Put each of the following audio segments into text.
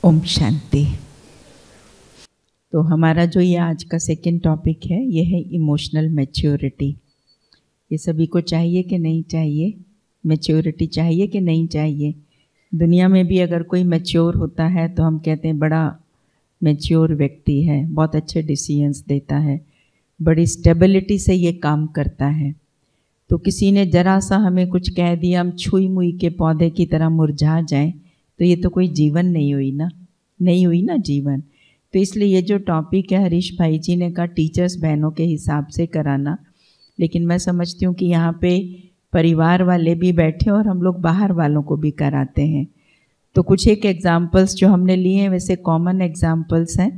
ओम शांति। तो हमारा जो ये आज का सेकंड टॉपिक है ये है इमोशनल मैच्योरिटी। ये सभी को चाहिए कि नहीं चाहिए? मैच्योरिटी चाहिए कि नहीं चाहिए? दुनिया में भी अगर कोई मैच्योर होता है तो हम कहते हैं बड़ा मैच्योर व्यक्ति है, बहुत अच्छे डिसीजंस देता है, बड़ी स्टेबिलिटी से ये काम करता है। तो किसी ने ज़रा सा हमें कुछ कह दिया, हम छुई मुई के पौधे की तरह मुरझा जाएं, तो ये तो कोई जीवन नहीं हुई ना जीवन। तो इसलिए ये जो टॉपिक है हरीश भाई जी ने कहा टीचर्स बहनों के हिसाब से कराना, लेकिन मैं समझती हूँ कि यहाँ पे परिवार वाले भी बैठे और हम लोग बाहर वालों को भी कराते हैं। तो कुछ एक एग्जाम्पल्स जो हमने लिए हैं वैसे कॉमन एग्जाम्पल्स हैं,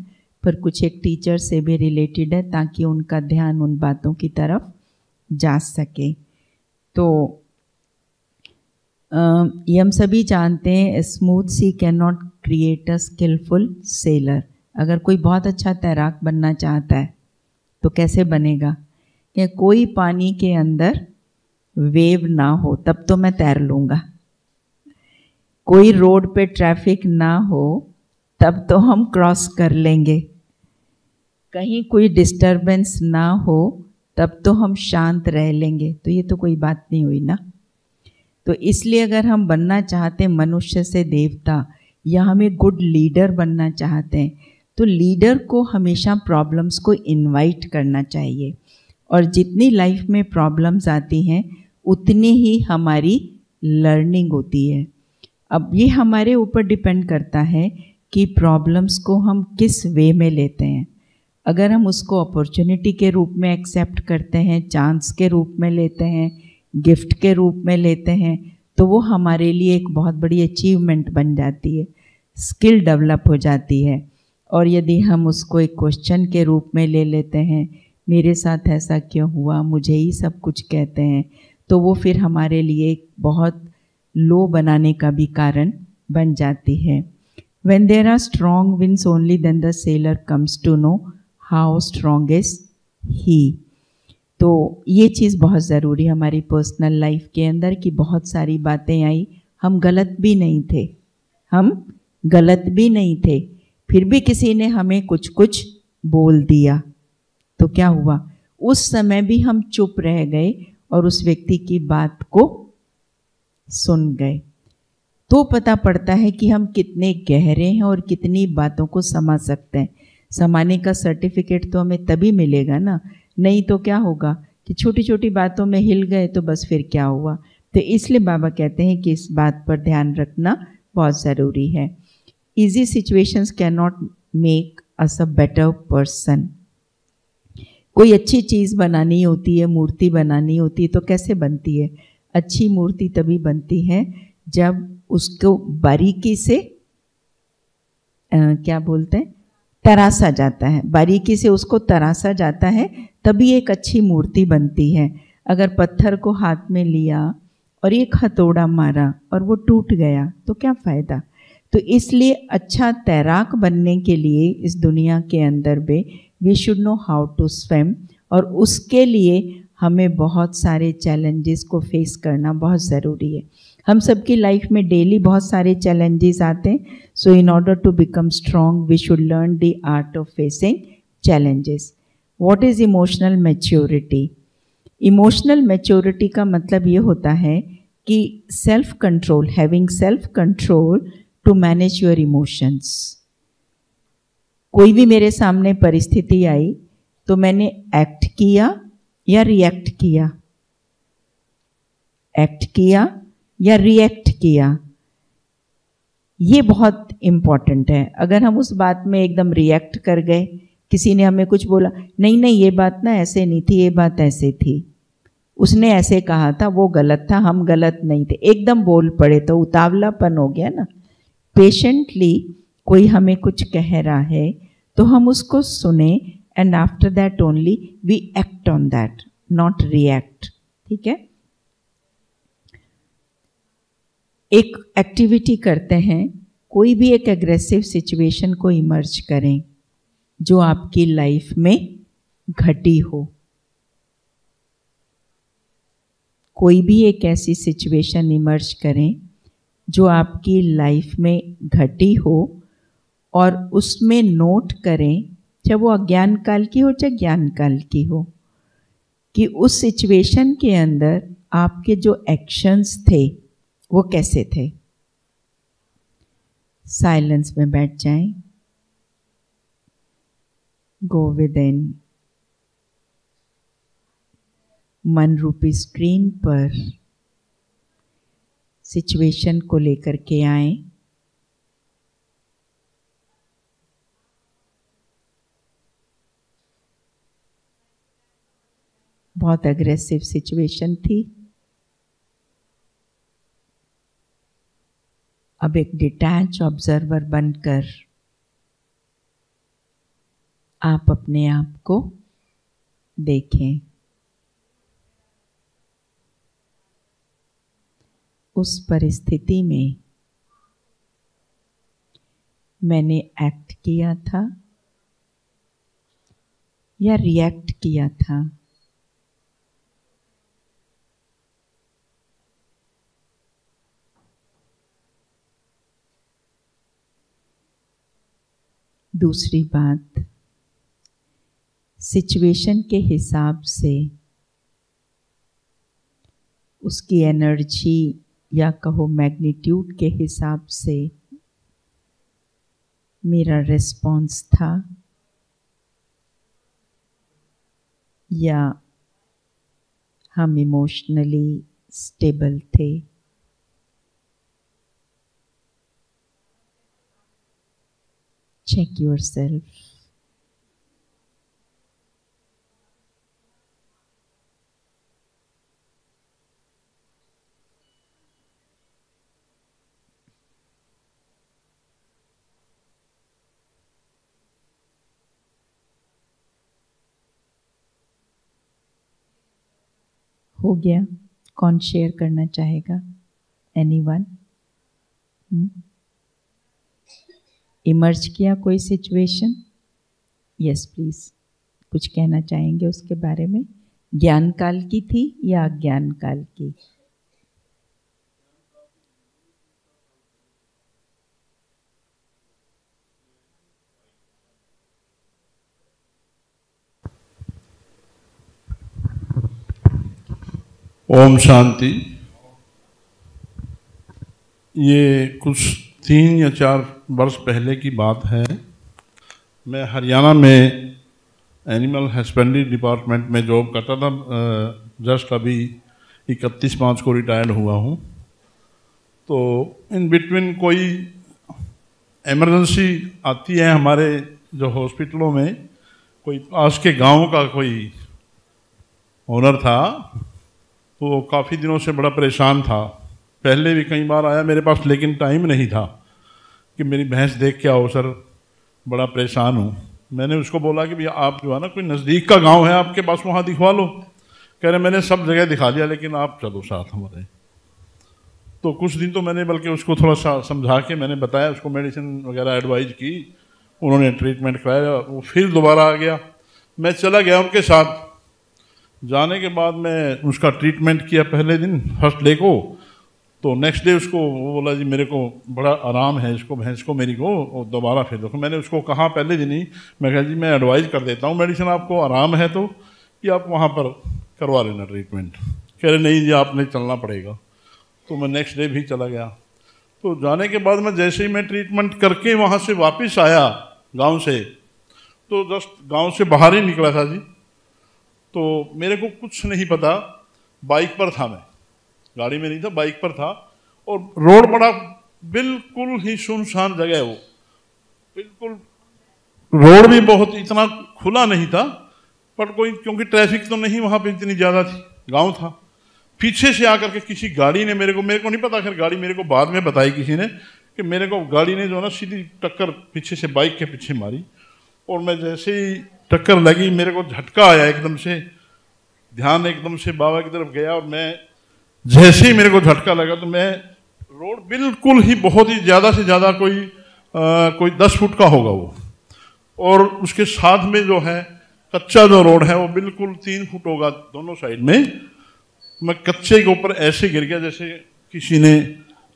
पर कुछ एक टीचर से भी रिलेटेड है ताकि उनका ध्यान उन बातों की तरफ जा सके। तो ये हम सभी जानते हैं, smooth sea can not create a skilful sailor. अगर कोई बहुत अच्छा तैराक बनना चाहता है तो कैसे बनेगा? कि कोई पानी के अंदर वेव ना हो तब तो मैं तैर लूँगा, कोई रोड पे ट्रैफिक ना हो तब तो हम क्रॉस कर लेंगे, कहीं कोई डिस्टरबेंस ना हो तब तो हम शांत रह लेंगे। तो ये तो कोई बात नहीं हुई ना। तो इसलिए अगर हम बनना चाहते हैं मनुष्य से देवता या हमें गुड लीडर बनना चाहते हैं तो लीडर को हमेशा प्रॉब्लम्स को इनवाइट करना चाहिए, और जितनी लाइफ में प्रॉब्लम्स आती हैं उतनी ही हमारी लर्निंग होती है। अब ये हमारे ऊपर डिपेंड करता है कि प्रॉब्लम्स को हम किस वे में लेते हैं। अगर हम उसको अपॉर्चुनिटी के रूप में एक्सेप्ट करते हैं, चांस के रूप में लेते हैं, गिफ्ट के रूप में लेते हैं, तो वो हमारे लिए एक बहुत बड़ी अचीवमेंट बन जाती है, स्किल डेवलप हो जाती है। और यदि हम उसको एक क्वेश्चन के रूप में ले लेते हैं, मेरे साथ ऐसा क्यों हुआ, मुझे ही सब कुछ कहते हैं, तो वो फिर हमारे लिए एक बहुत लो बनाने का भी कारण बन जाती है। When there are strong winds only then the sailor comes to know how strong is he। तो ये चीज़ बहुत ज़रूरी है हमारी पर्सनल लाइफ के अंदर कि बहुत सारी बातें आई, हम गलत भी नहीं थे, फिर भी किसी ने हमें कुछ कुछ बोल दिया, तो क्या हुआ? उस समय भी हम चुप रह गए और उस व्यक्ति की बात को सुन गए। तो पता पड़ता है कि हम कितने गहरे हैं और कितनी बातों को समझ सकते हैं। समाने का सर्टिफिकेट तो हमें तभी मिलेगा ना, नहीं तो क्या होगा कि छोटी छोटी बातों में हिल गए तो बस फिर क्या हुआ। तो इसलिए बाबा कहते हैं कि इस बात पर ध्यान रखना बहुत ज़रूरी है। Easy situations can not make us a better person. कोई अच्छी चीज़ बनानी होती है, मूर्ति बनानी होती है, तो कैसे बनती है? अच्छी मूर्ति तभी बनती है जब उसको बारीकी से क्या बोलते हैं, तरासा जाता है, बारीकी से उसको तरासा जाता है, तभी एक अच्छी मूर्ति बनती है। अगर पत्थर को हाथ में लिया और एक हथौड़ा मारा और वो टूट गया तो क्या फ़ायदा? तो इसलिए अच्छा तैराक बनने के लिए इस दुनिया के अंदर भी we should know how to swim, और उसके लिए हमें बहुत सारे चैलेंजेस को फेस करना बहुत ज़रूरी है। हम सबकी लाइफ में डेली बहुत सारे चैलेंजेस आते हैं। So in order to become strong we should learn the art of facing challenges. What is emotional maturity? Emotional maturity का मतलब ये होता है कि self control, having self control to manage your emotions. कोई भी मेरे सामने परिस्थिति आई तो मैंने एक्ट किया या रिएक्ट किया, एक्ट किया या रिएक्ट किया, ये बहुत इम्पॉर्टेंट है। अगर हम उस बात में एकदम रिएक्ट कर गए, किसी ने हमें कुछ बोला, नहीं ये बात ना ऐसे नहीं थी, ये बात ऐसे थी, उसने ऐसे कहा था, वो गलत था, हम गलत नहीं थे, एकदम बोल पड़े तो उतावलापन हो गया ना। पेशेंटली कोई हमें कुछ कह रहा है तो हम उसको सुने, and after that only we act on that, not react. ठीक है? एक एक्टिविटी करते हैं, कोई भी एक एग्रेसिव सिचुएशन को इमर्ज करें जो आपकी लाइफ में घटी हो। कोई भी एक ऐसी सिचुएशन इमर्ज करें जो आपकी लाइफ में घटी हो और उसमें नोट करें, चाहे वो अज्ञान काल की हो चाहे ज्ञान काल की हो, कि उस सिचुएशन के अंदर आपके जो एक्शंस थे वो कैसे थे। साइलेंस में बैठ जाएं, गो विद इन, मन रूपी स्क्रीन पर सिचुएशन को लेकर के आए। बहुत अग्रेसिव सिचुएशन थी। अब एक डिटैच ऑब्जर्वर बनकर आप अपने आप को देखें। उस परिस्थिति में मैंने एक्ट किया था या रिएक्ट किया था। दूसरी बात, सिचुएशन के हिसाब से उसकी एनर्जी या कहो मैग्नीट्यूड के हिसाब से मेरा रिस्पॉन्स था या हम इमोशनली स्टेबल थे। Check yourself. हो गया? कौन शेयर करना चाहेगा? एनीवन? इमर्ज किया कोई सिचुएशन? यस प्लीज, कुछ कहना चाहेंगे उसके बारे में? ज्ञान काल की थी या अज्ञान काल की? ओम शांति। ये कुछ 3 या 4 वर्ष पहले की बात है। मैं हरियाणा में एनिमल हस्बेंड्री डिपार्टमेंट में जॉब करता था। जस्ट अभी 31 मार्च को रिटायर्ड हुआ हूँ। तो इन बिटवीन कोई इमरजेंसी आती है हमारे जो हॉस्पिटलों में। कोई पास के गांव का कोई ओनर था, तो काफ़ी दिनों से बड़ा परेशान था। पहले भी कई बार आया मेरे पास, लेकिन टाइम नहीं था कि मेरी भैंस देख के आओ सर, बड़ा परेशान हूँ। मैंने उसको बोला कि भैया आप जो है ना, कोई नज़दीक का गांव है आपके पास, वहाँ दिखवा लो। कह रहे मैंने सब जगह दिखा लिया, लेकिन आप चलो साथ हमारे। तो कुछ दिन तो मैंने बल्कि उसको थोड़ा सा समझा के मैंने बताया, उसको मेडिसिन वगैरह एडवाइज की, उन्होंने ट्रीटमेंट कराया। वो फिर दोबारा आ गया, मैं चला गया उनके साथ। जाने के बाद मैं उसका ट्रीटमेंट किया पहले दिन, फर्स्ट डे को। तो नेक्स्ट डे उसको वो बोला जी मेरे को बड़ा आराम है, इसको भैंस को मेरी को, और दोबारा फिर देखो। मैंने उसको कहा पहले दिन ही, मैं कहा जी मैं एडवाइज कर देता हूँ मेडिसिन, आपको आराम है तो कि आप वहाँ पर करवा लेना ट्रीटमेंट। कह रहे नहीं जी आपने चलना पड़ेगा। तो मैं नेक्स्ट डे भी चला गया। तो जाने के बाद मैं जैसे ही मैं ट्रीटमेंट करके वहाँ से वापस आया गाँव से, तो जस्ट गाँव से बाहर ही निकला था जी, तो मेरे को कुछ नहीं पता। बाइक पर था मैं, गाड़ी में नहीं था, बाइक पर था। और रोड बड़ा बिल्कुल ही सुनसान जगह है वो, बिल्कुल रोड भी बहुत इतना खुला नहीं था, पर कोई क्योंकि ट्रैफिक तो नहीं वहाँ पे इतनी ज़्यादा थी, गांव था। पीछे से आकर के किसी गाड़ी ने मेरे को नहीं पता, खैर गाड़ी मेरे को बाद में बताई किसी ने कि मेरे को गाड़ी ने जो है ना सीधी टक्कर पीछे से बाइक के पीछे मारी। और मैं जैसे ही टक्कर लगी मेरे को झटका आया एकदम से, ध्यान एकदम से बाबा की तरफ गया। और मैं जैसे ही मेरे को झटका लगा तो मैं रोड बिल्कुल ही बहुत ही ज़्यादा से ज़्यादा कोई 10 फुट का होगा वो, और उसके साथ में जो है कच्चा जो रोड है वो बिल्कुल 3 फुट होगा दोनों साइड में। मैं कच्चे के ऊपर ऐसे गिर गया जैसे किसी ने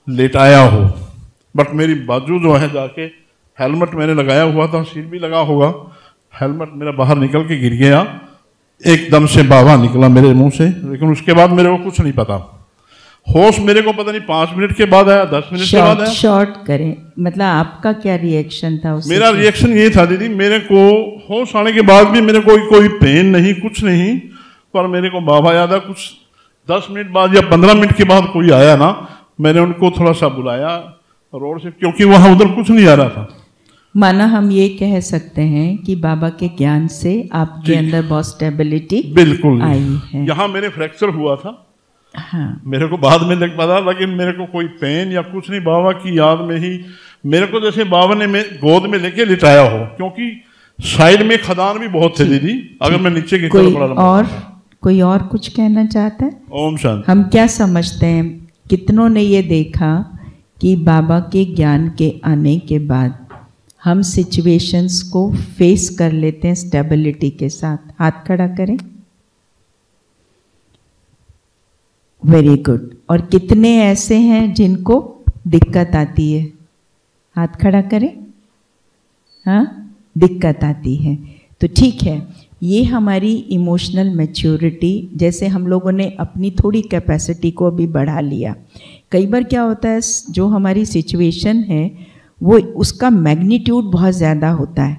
लेटाया हो, बट मेरी बाजू जो है जाके हेलमेट मैंने लगाया हुआ था, सीट भी लगा होगा, हेलमेट मेरा बाहर निकल के गिर गया, एकदम से बाबा निकला मेरे मुंह से, लेकिन उसके बाद मेरे को कुछ नहीं पता। होश मेरे को पता नहीं 5 मिनट के बाद आया, 10 मिनट के बाद आया। शॉर्ट करें, मतलब आपका क्या रिएक्शन था उससे? मेरा रिएक्शन ये था दीदी, मेरे को होश आने के बाद भी मेरे कोई पेन नहीं, कुछ नहीं, पर मेरे को बाबा याद है कुछ 10 मिनट बाद या 15 मिनट के बाद कोई आया ना, मैंने उनको थोड़ा सा बुलाया रोड से, क्योंकि वहां उधर कुछ नहीं आ रहा था। माना हम ये कह सकते हैं कि बाबा के ज्ञान से आपके अंदर बहुत स्टेबिलिटी बिल्कुल आई है। यहाँ मेरे फ्रैक्चर हुआ था, हाँ, मेरे को बाद में लग पता, लेकिन मेरे को कोई पेन या कुछ नहीं, बाबा की याद में ही मेरे को जैसे बाबा ने गोद में लेके लिटाया हो, क्योंकि साइड में खदान भी बहुत थे दीदी, अगर मैं नीचे की कोई और कुछ कहना चाहता है? ओम शांति। हम क्या समझते हैं, कितनों ने ये देखा कि बाबा के ज्ञान के आने के बाद हम सिचुएशंस को फेस कर लेते हैं स्टेबिलिटी के साथ। हाथ खड़ा करें। Very good. और कितने ऐसे हैं जिनको दिक्कत आती है? हाथ खड़ा करें। हाँ, दिक्कत आती है। तो ठीक है, ये हमारी इमोशनल मैच्योरिटी, जैसे हम लोगों ने अपनी थोड़ी कैपेसिटी को भी बढ़ा लिया। कई बार क्या होता है, जो हमारी सिचुएशन है वो उसका मैग्नीट्यूड बहुत ज़्यादा होता है।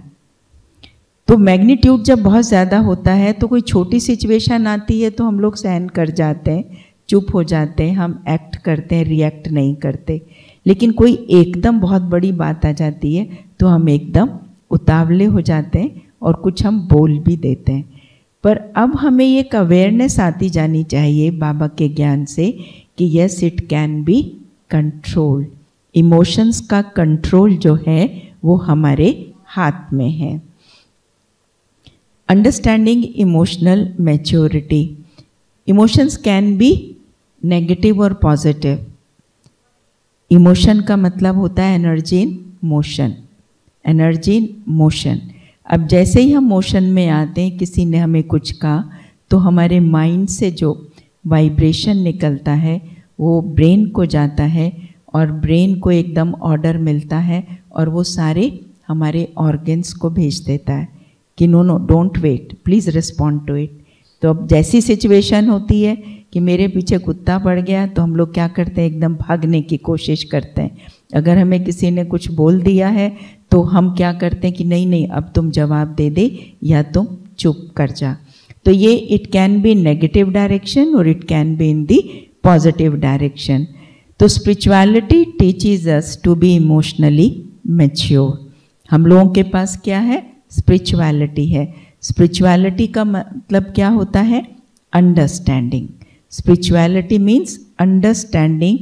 तो मैग्नीट्यूड जब बहुत ज़्यादा होता है तो कोई छोटी सिचुएशन आती है तो हम लोग सहन कर जाते हैं, चुप हो जाते हैं, हम एक्ट करते हैं, रिएक्ट नहीं करते। लेकिन कोई एकदम बहुत बड़ी बात आ जाती है तो हम एकदम उतावले हो जाते हैं और कुछ हम बोल भी देते हैं। पर अब हमें एक अवेयरनेस आती जानी चाहिए बाबा के ज्ञान से कि yes, it can be controlled. Emotions का कंट्रोल जो है वो हमारे हाथ में है। Understanding emotional maturity. Emotions can be negative और पॉजिटिव। इमोशन का मतलब होता है energy in motion, energy in motion. अब जैसे ही हम मोशन में आते हैं, किसी ने हमें कुछ कहा तो हमारे माइंड से जो वाइब्रेशन निकलता है वो ब्रेन को जाता है और ब्रेन को एकदम ऑर्डर मिलता है और वो सारे हमारे ऑर्गन्स को भेज देता है कि no no, don't wait, please respond to it. तो अब जैसी सिचुएशन होती है कि मेरे पीछे कुत्ता पड़ गया तो हम लोग क्या करते हैं, एकदम भागने की कोशिश करते हैं। अगर हमें किसी ने कुछ बोल दिया है तो हम क्या करते हैं कि नहीं नहीं, अब तुम जवाब दे दे या तुम चुप कर जा। तो ये it can be negative direction और it can be in the positive direction. तो spirituality teaches us to be emotionally mature. हम लोगों के पास क्या है? स्पिरिचुअलिटी है। स्पिरिचुअलिटी का मतलब क्या होता है? Understanding. Spirituality means understanding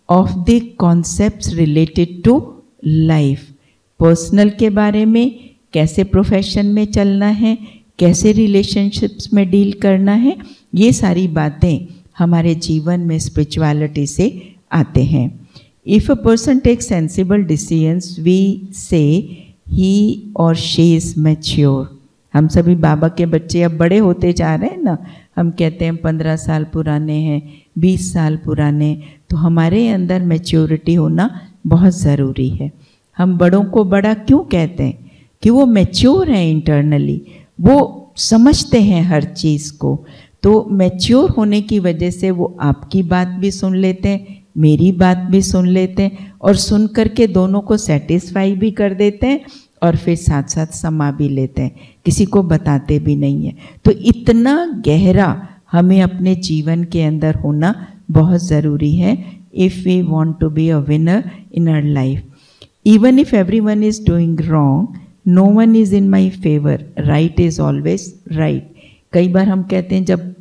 of the concepts related to life. Personal के बारे में, कैसे प्रोफेशन में चलना है, कैसे रिलेशनशिप्स में डील करना है, ये सारी बातें हमारे जीवन में स्पिरिचुअलिटी से आते हैं। If a person takes sensible decisions वी से ही और शी इज़ मैच्योर। हम सभी बाबा के बच्चे अब बड़े होते जा रहे हैं ना। हम कहते हैं 15 साल पुराने हैं, 20 साल पुराने, तो हमारे अंदर मैच्योरिटी होना बहुत ज़रूरी है। हम बड़ों को बड़ा क्यों कहते हैं? कि वो मैच्योर हैं इंटरनली, वो समझते हैं हर चीज़ को। तो मैच्योर होने की वजह से वो आपकी बात भी सुन लेते हैं, मेरी बात भी सुन लेते हैं और सुन करके दोनों को सेटिस्फाई भी कर देते हैं और फिर साथ साथ समा भी लेते हैं, किसी को बताते भी नहीं है। तो इतना गहरा हमें अपने जीवन के अंदर होना बहुत ज़रूरी है if we want to be a winner in our life. Even if everyone is doing wrong, no one is in my favour, right is always right. कई बार हम कहते हैं जब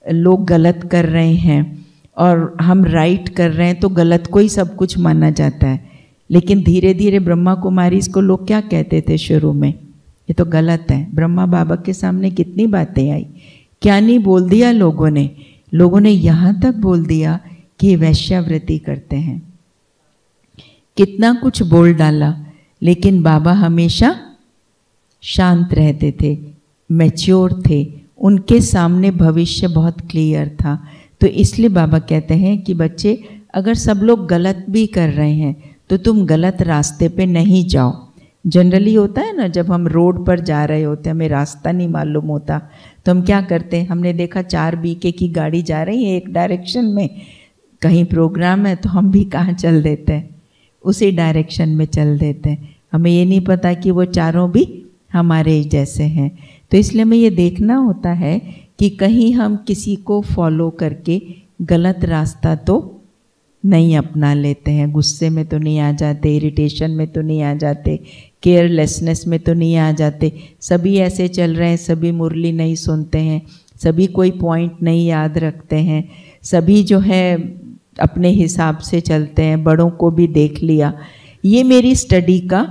लोग गलत कर रहे हैं और हम राइट कर रहे हैं तो गलत को ही सब कुछ माना जाता है। लेकिन धीरे धीरे ब्रह्मा कुमारी को लोग क्या कहते थे शुरू में? ये तो गलत है। ब्रह्मा बाबा के सामने कितनी बातें आई, क्या नहीं बोल दिया लोगों ने यहाँ तक बोल दिया कि वैश्यावृत्ति करते हैं, कितना कुछ बोल डाला। लेकिन बाबा हमेशा शांत रहते थे, मैच्योर थे, उनके सामने भविष्य बहुत क्लियर था। तो इसलिए बाबा कहते हैं कि बच्चे, अगर सब लोग गलत भी कर रहे हैं तो तुम गलत रास्ते पे नहीं जाओ, जनरली होता है ना, जब हम रोड पर जा रहे होते हैं, हमें रास्ता नहीं मालूम होता, तो हम क्या करते हैं, हमने देखा 4 बीके की गाड़ी जा रही है एक डायरेक्शन में, कहीं प्रोग्राम है तो हम भी कहाँ चल देते हैं, उसी डायरेक्शन में चल देते हैं। हमें ये नहीं पता कि वो चारों भी हमारे जैसे हैं। तो इसलिए हमें ये देखना होता है कि कहीं हम किसी को फॉलो करके गलत रास्ता तो नहीं अपना लेते हैं, गुस्से में तो नहीं आ जाते, इरिटेशन में तो नहीं आ जाते, केयरलेसनेस में तो नहीं आ जाते। सभी ऐसे चल रहे हैं, सभी मुरली नहीं सुनते हैं, सभी कोई पॉइंट नहीं याद रखते हैं, सभी जो है अपने हिसाब से चलते हैं, बड़ों को भी देख लिया। ये मेरी स्टडी का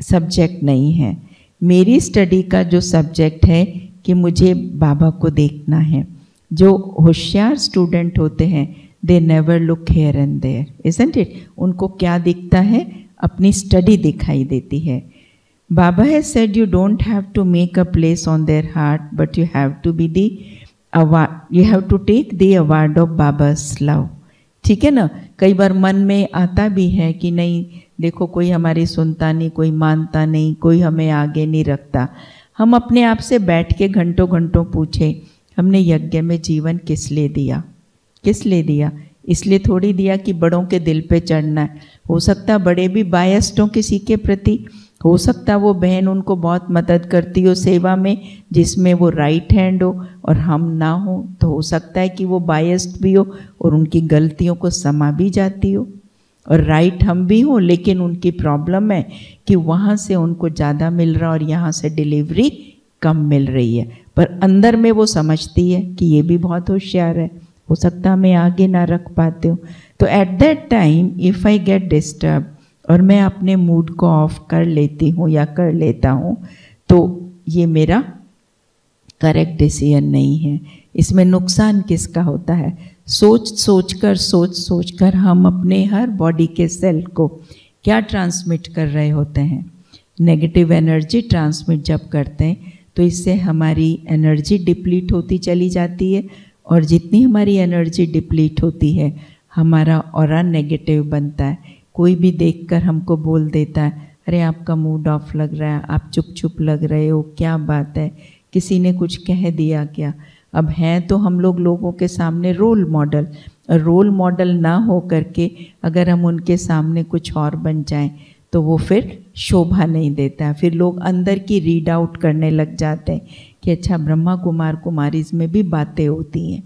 सब्जेक्ट नहीं है। मेरी स्टडी का जो सब्जेक्ट है कि मुझे बाबा को देखना है। जो होशियार स्टूडेंट होते हैं, they never look here and there, isn't it? उनको क्या दिखता है? अपनी स्टडी दिखाई देती है। Baba has said you don't have to make a place on their heart, but you have to be the award, you have to take the award of Baba's love. ठीक है ना? कई बार मन में आता भी है कि नहीं देखो, कोई हमारी सुनता नहीं, कोई मानता नहीं, कोई हमें आगे नहीं रखता। हम अपने आप से बैठ के घंटों घंटों पूछे, हमने यज्ञ में जीवन किस लिए दिया? किस लिए दिया? इसलिए थोड़ी दिया कि बड़ों के दिल पे चढ़ना है। हो सकता बड़े भी बायस्ड हों किसी के प्रति, हो सकता वो बहन उनको बहुत मदद करती हो सेवा में जिसमें वो राइट हैंड हो और हम ना हो, तो हो सकता है कि वो बायस्ड भी हो और उनकी गलतियों को समा भी जाती हो, और राइट हम भी हों, लेकिन उनकी प्रॉब्लम है कि वहाँ से उनको ज़्यादा मिल रहा और यहाँ से डिलीवरी कम मिल रही है। पर अंदर में वो समझती है कि ये भी बहुत होशियार है, हो सकता मैं आगे ना रख पाते हो। तो at that time if I get disturb और मैं अपने मूड को ऑफ कर लेती हूँ या कर लेता हूँ, तो ये मेरा करेक्ट डिसीजन नहीं है। इसमें नुकसान किसका होता है? सोच सोच कर हम अपने हर बॉडी के सेल को क्या ट्रांसमिट कर रहे होते हैं? नेगेटिव एनर्जी ट्रांसमिट जब करते हैं तो इससे हमारी एनर्जी डिप्लीट होती चली जाती है, और जितनी हमारी एनर्जी डिप्लीट होती है हमारा ऑरा नेगेटिव बनता है। कोई भी देखकर हमको बोल देता है, अरे आपका मूड ऑफ लग रहा है, आप चुप चुप लग रहे हो, क्या बात है, किसी ने कुछ कह दिया क्या? अब हैं तो हम लोगों के सामने रोल मॉडल, और रोल मॉडल ना हो करके अगर हम उनके सामने कुछ और बन जाएं तो वो फिर शोभा नहीं देता। फिर लोग अंदर की रीड आउट करने लग जाते हैं कि अच्छा ब्रह्मा कुमार कुमारीज में भी बातें होती हैं,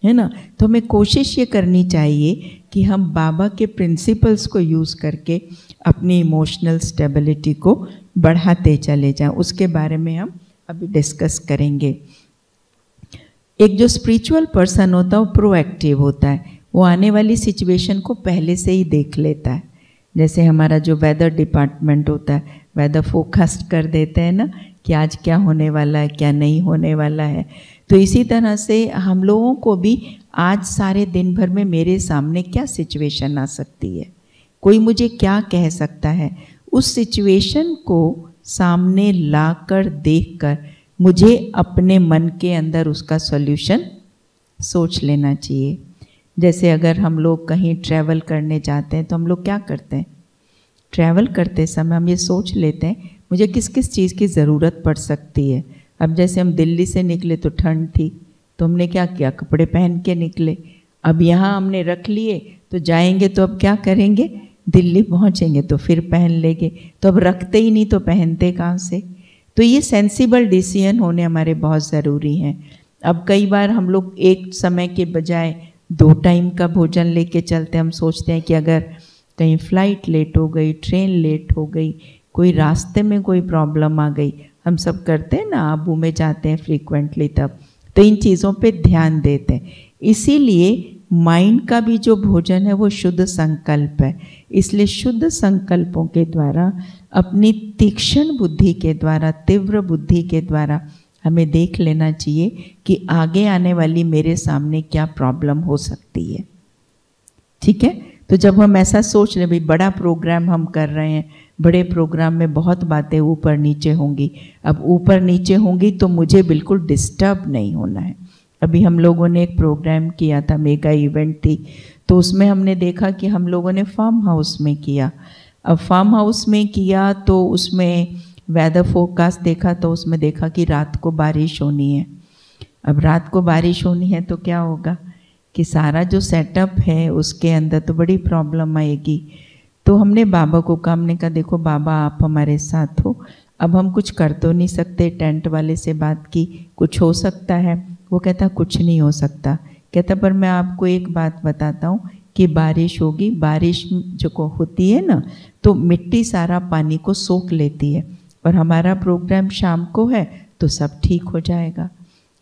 है ना? तो हमें कोशिश ये करनी चाहिए कि हम बाबा के प्रिंसिपल्स को यूज़ करके अपनी इमोशनल स्टेबिलिटी को बढ़ाते चले जाएं। उसके बारे में हम अभी डिस्कस करेंगे। एक जो स्पिरिचुअल पर्सन होता है वो प्रोएक्टिव होता है, वो आने वाली सिचुएशन को पहले से ही देख लेता है। जैसे हमारा जो वेदर डिपार्टमेंट होता है, वेदर फोरकास्ट कर देते हैं ना कि आज क्या होने वाला है, क्या नहीं होने वाला है। तो इसी तरह से हम लोगों को भी आज सारे दिन भर में मेरे सामने क्या सिचुएशन आ सकती है, कोई मुझे क्या कह सकता है, उस सिचुएशन को सामने लाकर देखकर मुझे अपने मन के अंदर उसका सॉल्यूशन सोच लेना चाहिए। जैसे अगर हम लोग कहीं ट्रैवल करने जाते हैं तो हम लोग क्या करते हैं? ट्रैवल करते समय हम ये सोच लेते हैं मुझे किस किस चीज़ की ज़रूरत पड़ सकती है। अब जैसे हम दिल्ली से निकले तो ठंड थी, तो हमने क्या किया, कपड़े पहन के निकले। अब यहाँ हमने रख लिए तो जाएंगे तो अब क्या करेंगे, दिल्ली पहुँचेंगे तो फिर पहन लेंगे, तो अब रखते ही नहीं तो पहनते कहाँ से। तो ये सेंसिबल डिसीजन होने हमारे बहुत ज़रूरी हैं। अब कई बार हम लोग एक समय के बजाय 2 टाइम का भोजन लेके चलते हैं। हम सोचते हैं कि अगर कहीं फ़्लाइट लेट हो गई, ट्रेन लेट हो गई, कोई रास्ते में कोई प्रॉब्लम आ गई, हम सब करते हैं ना, आबू में जाते हैं फ्रीक्वेंटली, तब तो इन चीज़ों पे ध्यान देते हैं। इसीलिए माइंड का भी जो भोजन है वो शुद्ध संकल्प है। इसलिए शुद्ध संकल्पों के द्वारा, अपनी तीक्ष्ण बुद्धि के द्वारा, तीव्र बुद्धि के द्वारा हमें देख लेना चाहिए कि आगे आने वाली मेरे सामने क्या प्रॉब्लम हो सकती है। ठीक है? तो जब हम ऐसा सोच लें, भाई बड़ा प्रोग्राम हम कर रहे हैं, बड़े प्रोग्राम में बहुत बातें ऊपर नीचे होंगी, अब ऊपर नीचे होंगी तो मुझे बिल्कुल डिस्टर्ब नहीं होना है। अभी हम लोगों ने एक प्रोग्राम किया था, मेगा इवेंट थी, तो उसमें हमने देखा कि हम लोगों ने फार्म हाउस में किया। अब फार्म हाउस में किया तो उसमें वेदर फोरकास्ट देखा तो उसमें देखा कि रात को बारिश होनी है। अब रात को बारिश होनी है तो क्या होगा कि सारा जो सेटअप है उसके अंदर तो बड़ी प्रॉब्लम आएगी। तो हमने बाबा को कहा, हमने कहा देखो बाबा आप हमारे साथ हो, अब हम कुछ कर तो नहीं सकते। टेंट वाले से बात की, कुछ हो सकता है? वो कहता कुछ नहीं हो सकता। कहता पर मैं आपको एक बात बताता हूँ कि बारिश होगी, बारिश जो को होती है ना तो मिट्टी सारा पानी को सोख लेती है, और हमारा प्रोग्राम शाम को है तो सब ठीक हो जाएगा।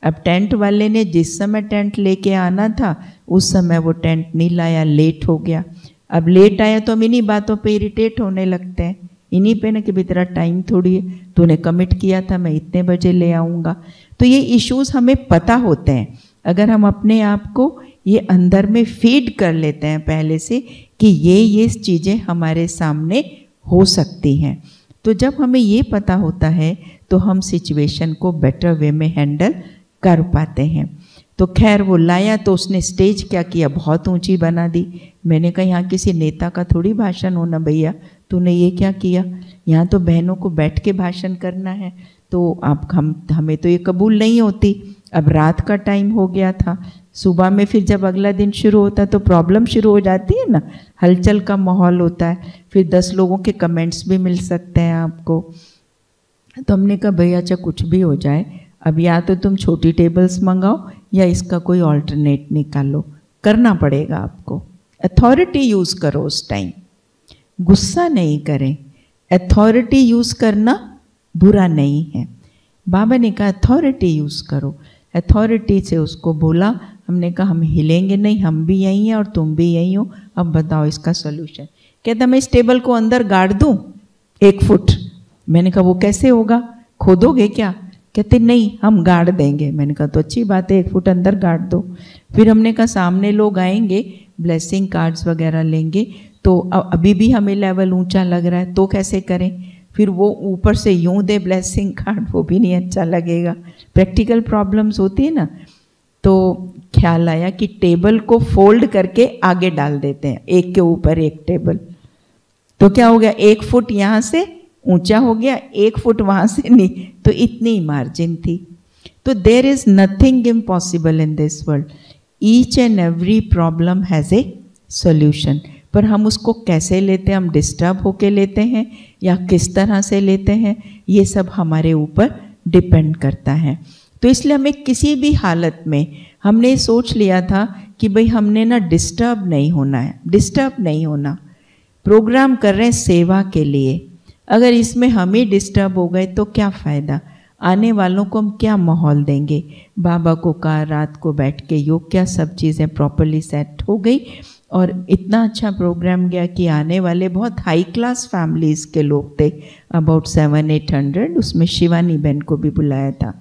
अब टेंट वाले ने जिस समय टेंट लेके आना था उस समय वो टेंट नहीं लाया, लेट हो गया। अब लेट आया तो हम इन्हीं बातों पे इरिटेट होने लगते हैं, इन्हीं पे ना कि भाई तेरा टाइम थोड़ी है, तूने कमिट किया था मैं इतने बजे ले आऊँगा। तो ये इश्यूज हमें पता होते हैं, अगर हम अपने आप को ये अंदर में फीड कर लेते हैं पहले से कि ये चीज़ें हमारे सामने हो सकती हैं, तो जब हमें ये पता होता है तो हम सिचुएशन को बेटर वे में हैंडल कर पाते हैं। तो खैर वो लाया तो उसने स्टेज क्या किया, बहुत ऊंची बना दी। मैंने कहा यहाँ किसी नेता का थोड़ी भाषण होना भैया, तूने ये क्या किया, यहाँ तो बहनों को बैठ के भाषण करना है, तो आप हमें तो ये कबूल नहीं होती। अब रात का टाइम हो गया था, सुबह में फिर जब अगला दिन शुरू होता है तो प्रॉब्लम शुरू हो जाती है ना, हलचल का माहौल होता है, फिर 10 लोगों के कमेंट्स भी मिल सकते हैं आपको। तो हमने कहा भैया अच्छा कुछ भी हो जाए, अब या तो तुम छोटी टेबल्स मंगाओ या इसका कोई ऑल्टरनेट निकालो, करना पड़ेगा आपको। अथॉरिटी यूज़ करो उस टाइम, गुस्सा नहीं करें, अथॉरिटी यूज़ करना बुरा नहीं है। बाबा ने कहा अथॉरिटी यूज़ करो, अथॉरिटी से उसको बोला। हमने कहा हम हिलेंगे नहीं, हम भी यहीं हैं और तुम भी यहीं हो, अब बताओ इसका सोल्यूशन। कहता मैं इस टेबल को अंदर गाड़ दूँ 1 फुट। मैंने कहा वो कैसे होगा, खोदोगे क्या? कहते नहीं हम गाड़ देंगे। मैंने कहा तो अच्छी बात है, 1 फुट अंदर गाड़ दो। फिर हमने कहा सामने लोग आएंगे, ब्लेसिंग कार्ड्स वगैरह लेंगे, तो अभी भी हमें लेवल ऊंचा लग रहा है तो कैसे करें? फिर वो ऊपर से यूं दे ब्लेसिंग कार्ड, वो भी नहीं अच्छा लगेगा, प्रैक्टिकल प्रॉब्लम्स होती है ना। तो ख्याल आया कि टेबल को फोल्ड करके आगे डाल देते हैं, एक के ऊपर एक टेबल। तो क्या हो गया, 1 फुट यहाँ से ऊंचा हो गया, 1 फुट वहाँ से नहीं, तो इतनी मार्जिन थी। तो there is nothing impossible in this world, each and every problem has a solution. पर हम उसको कैसे लेते हैं, हम डिस्टर्ब होके लेते हैं या किस तरह से लेते हैं, ये सब हमारे ऊपर डिपेंड करता है। तो इसलिए हमें किसी भी हालत में हमने सोच लिया था कि भाई हमने ना डिस्टर्ब नहीं होना है, डिस्टर्ब नहीं होना। प्रोग्राम कर रहे हैं सेवा के लिए, अगर इसमें हम ही डिस्टर्ब हो गए तो क्या फ़ायदा, आने वालों को हम क्या माहौल देंगे। बाबा को कहा रात को बैठ के योग क्या, सब चीज़ें प्रॉपरली सेट हो गई और इतना अच्छा प्रोग्राम गया कि आने वाले बहुत हाई क्लास फैमिलीज़ के लोग थे, अबाउट 700-800। उसमें शिवानी बहन को भी बुलाया था।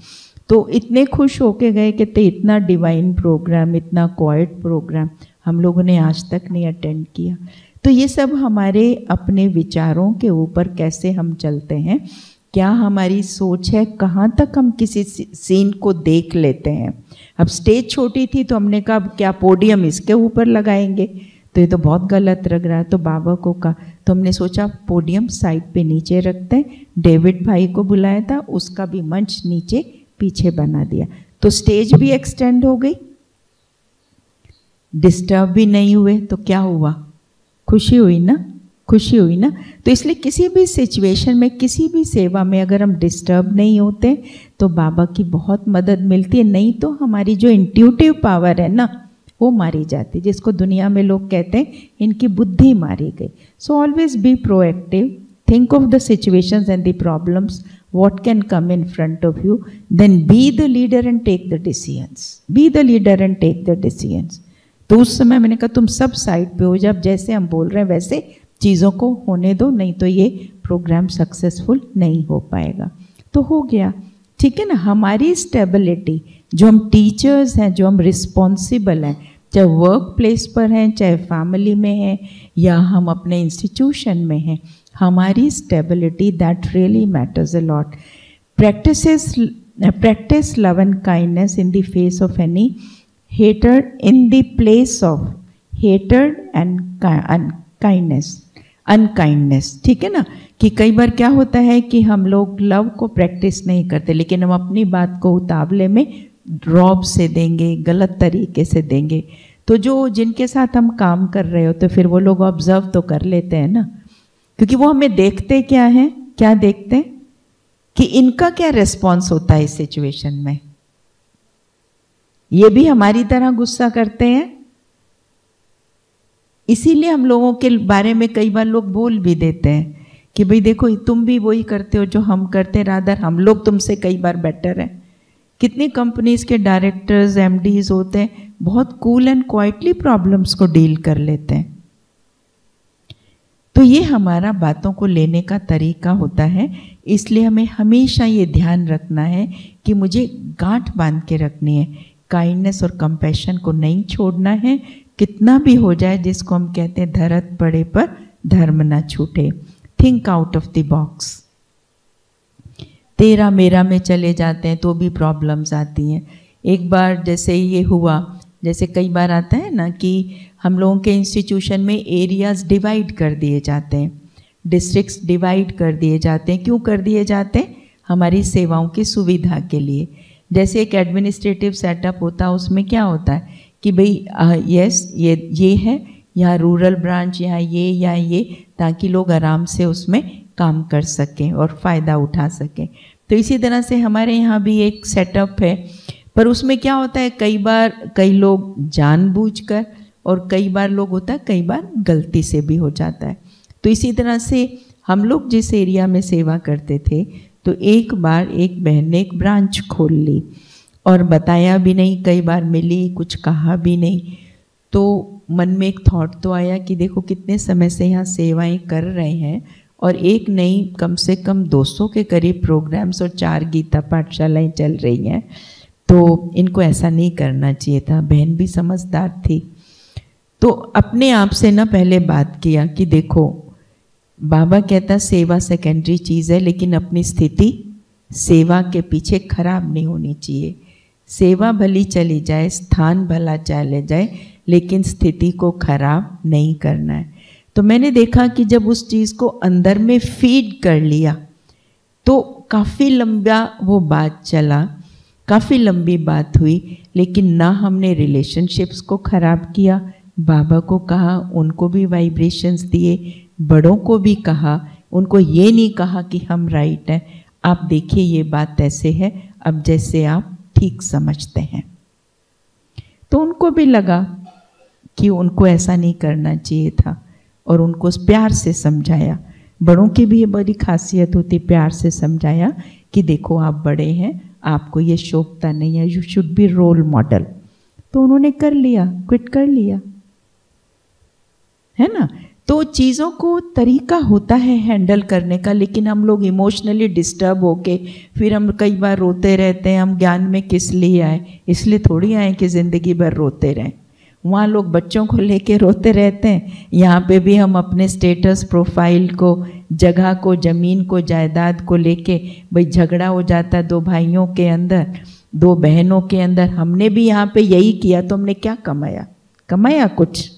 तो इतने खुश होके गए कि इतना डिवाइन प्रोग्राम, इतना क्वाइट प्रोग्राम हम लोगों ने आज तक नहीं अटेंड किया। तो ये सब हमारे अपने विचारों के ऊपर कैसे हम चलते हैं, क्या हमारी सोच है, कहाँ तक हम किसी सीन को देख लेते हैं। अब स्टेज छोटी थी तो हमने कहा क्या पोडियम इसके ऊपर लगाएंगे, तो ये तो बहुत गलत लग रहा है। तो बाबा को कहा, तो हमने सोचा पोडियम साइड पे नीचे रखते हैं। डेविड भाई को बुलाया था, उसका भी मंच नीचे पीछे बना दिया, तो स्टेज भी एक्सटेंड हो गई, डिस्टर्ब भी नहीं हुए। तो क्या हुआ, खुशी हुई ना, खुशी हुई ना। तो इसलिए किसी भी सिचुएशन में, किसी भी सेवा में अगर हम डिस्टर्ब नहीं होते तो बाबा की बहुत मदद मिलती है। नहीं तो हमारी जो इंट्यूटिव पावर है ना वो मारी जाती, जिसको दुनिया में लोग कहते हैं इनकी बुद्धि मारी गई। So always be proactive, think of the situations and the problems, what can come in front of you, then be the leader and take the decisions, be the leader and take the decisions। तो उस समय मैंने कहा तुम सब side पे हो, जब जैसे हम बोल रहे हैं वैसे चीज़ों को होने दो, नहीं तो ये प्रोग्राम सक्सेसफुल नहीं हो पाएगा। तो हो गया, ठीक है ना। हमारी स्टेबिलिटी, जो हम टीचर्स हैं, जो हम रिस्पॉन्सिबल हैं, चाहे वर्क प्लेस पर हैं, चाहे फैमिली में हैं या हम अपने इंस्टीट्यूशन में हैं, हमारी stability that really matters a lot. Practice love and kindness in the face of any hater, in the place of hater and kindness. Unkindness, ठीक है ना। कि कई बार क्या होता है कि हम लोग लव को प्रैक्टिस नहीं करते, लेकिन हम अपनी बात को उतावले में रौब से देंगे, गलत तरीके से देंगे, तो जो जिनके साथ हम काम कर रहे हो तो फिर वो लोग ऑब्जर्व तो कर लेते हैं ना, क्योंकि वो हमें देखते क्या हैं, क्या देखते हैं कि इनका क्या रिस्पॉन्स होता है इस सिचुएशन में। ये भी हमारी तरह गुस्सा करते हैं, इसीलिए हम लोगों के बारे में कई बार लोग बोल भी देते हैं कि भाई देखो तुम भी वही करते हो जो हम करते हैं, रादर हम लोग तुमसे कई बार बेटर हैं। कितनी कंपनीज के डायरेक्टर्स, एमडीज होते हैं, बहुत कूल एंड क्वाइटली प्रॉब्लम्स को डील कर लेते हैं। तो ये हमारा बातों को लेने का तरीका होता है, इसलिए हमें हमेशा ये ध्यान रखना है कि मुझे गांठ बांध के रखनी है, काइंडनेस और कंपैशन को नहीं छोड़ना है, कितना भी हो जाए, जिसको हम कहते हैं धरत पड़े पर धर्म ना छूटे। Think out of the box. तेरा मेरा में चले जाते हैं तो भी प्रॉब्लम्स आती हैं। एक बार जैसे ये हुआ, जैसे कई बार आता है ना कि हम लोगों के इंस्टीट्यूशन में एरियाज डिवाइड कर दिए जाते हैं, डिस्ट्रिक्ट्स डिवाइड कर दिए जाते हैं। क्यों कर दिए जाते हैं? हमारी सेवाओं की सुविधा के लिए। जैसे एक एडमिनिस्ट्रेटिव सेटअप होता है, उसमें क्या होता है कि भाई यस ये है, यहाँ रूरल ब्रांच, यहाँ ये या ये, ताकि लोग आराम से उसमें काम कर सकें और फ़ायदा उठा सकें। तो इसी तरह से हमारे यहाँ भी एक सेटअप है, पर उसमें क्या होता है, कई बार कई लोग जानबूझकर और कई बार लोग होता है कई बार गलती से भी हो जाता है। तो इसी तरह से हम लोग जिस एरिया में सेवा करते थे, तो एक बार एक बहन ने एक ब्रांच खोल ली और बताया भी नहीं, कई बार मिली, कुछ कहा भी नहीं। तो मन में एक थॉट तो आया कि देखो कितने समय से यहाँ सेवाएं कर रहे हैं और एक नहीं कम से कम 200 के करीब प्रोग्राम्स और 4 गीता पाठशालाएं चल रही हैं, तो इनको ऐसा नहीं करना चाहिए था। बहन भी समझदार थी, तो अपने आप से ना पहले बात किया कि देखो बाबा कहता सेवा सेकेंडरी चीज़ है, लेकिन अपनी स्थिति सेवा के पीछे खराब नहीं होनी चाहिए। सेवा भली चली जाए, स्थान भला चले जाए, लेकिन स्थिति को खराब नहीं करना है। तो मैंने देखा कि जब उस चीज़ को अंदर में फीड कर लिया तो काफ़ी लंबा वो बात चला, काफ़ी लंबी बात हुई, लेकिन ना हमने रिलेशनशिप्स को ख़राब किया, बाबा को कहा, उनको भी वाइब्रेशंस दिए, बड़ों को भी कहा, उनको ये नहीं कहा कि हम राइट हैं, आप देखिए ये बात ऐसे है, अब जैसे आप ठीक समझते हैं। तो उनको भी लगा कि उनको ऐसा नहीं करना चाहिए था और उनको प्यार से समझाया। बड़ों की भी ये बड़ी खासियत होती, प्यार से समझाया कि देखो आप बड़े हैं, आपको ये शोभता नहीं है, you should be role model. तो उन्होंने कर लिया, क्विट कर लिया, है ना। तो चीज़ों को तरीका होता है हैंडल करने का, लेकिन हम लोग इमोशनली डिस्टर्ब होके फिर हम कई बार रोते रहते हैं। हम ज्ञान में किस लिए आए? इसलिए थोड़ी आए कि ज़िंदगी भर रोते रहें। वहाँ लोग बच्चों को लेके रोते रहते हैं, यहाँ पे भी हम अपने स्टेटस प्रोफाइल को, जगह को, ज़मीन को, जायदाद को लेके भाई झगड़ा हो जाता है 2 भाइयों के अंदर, 2 बहनों के अंदर। हमने भी यहाँ पे यही किया, तो हमने क्या कमाया? कमाया कुछ?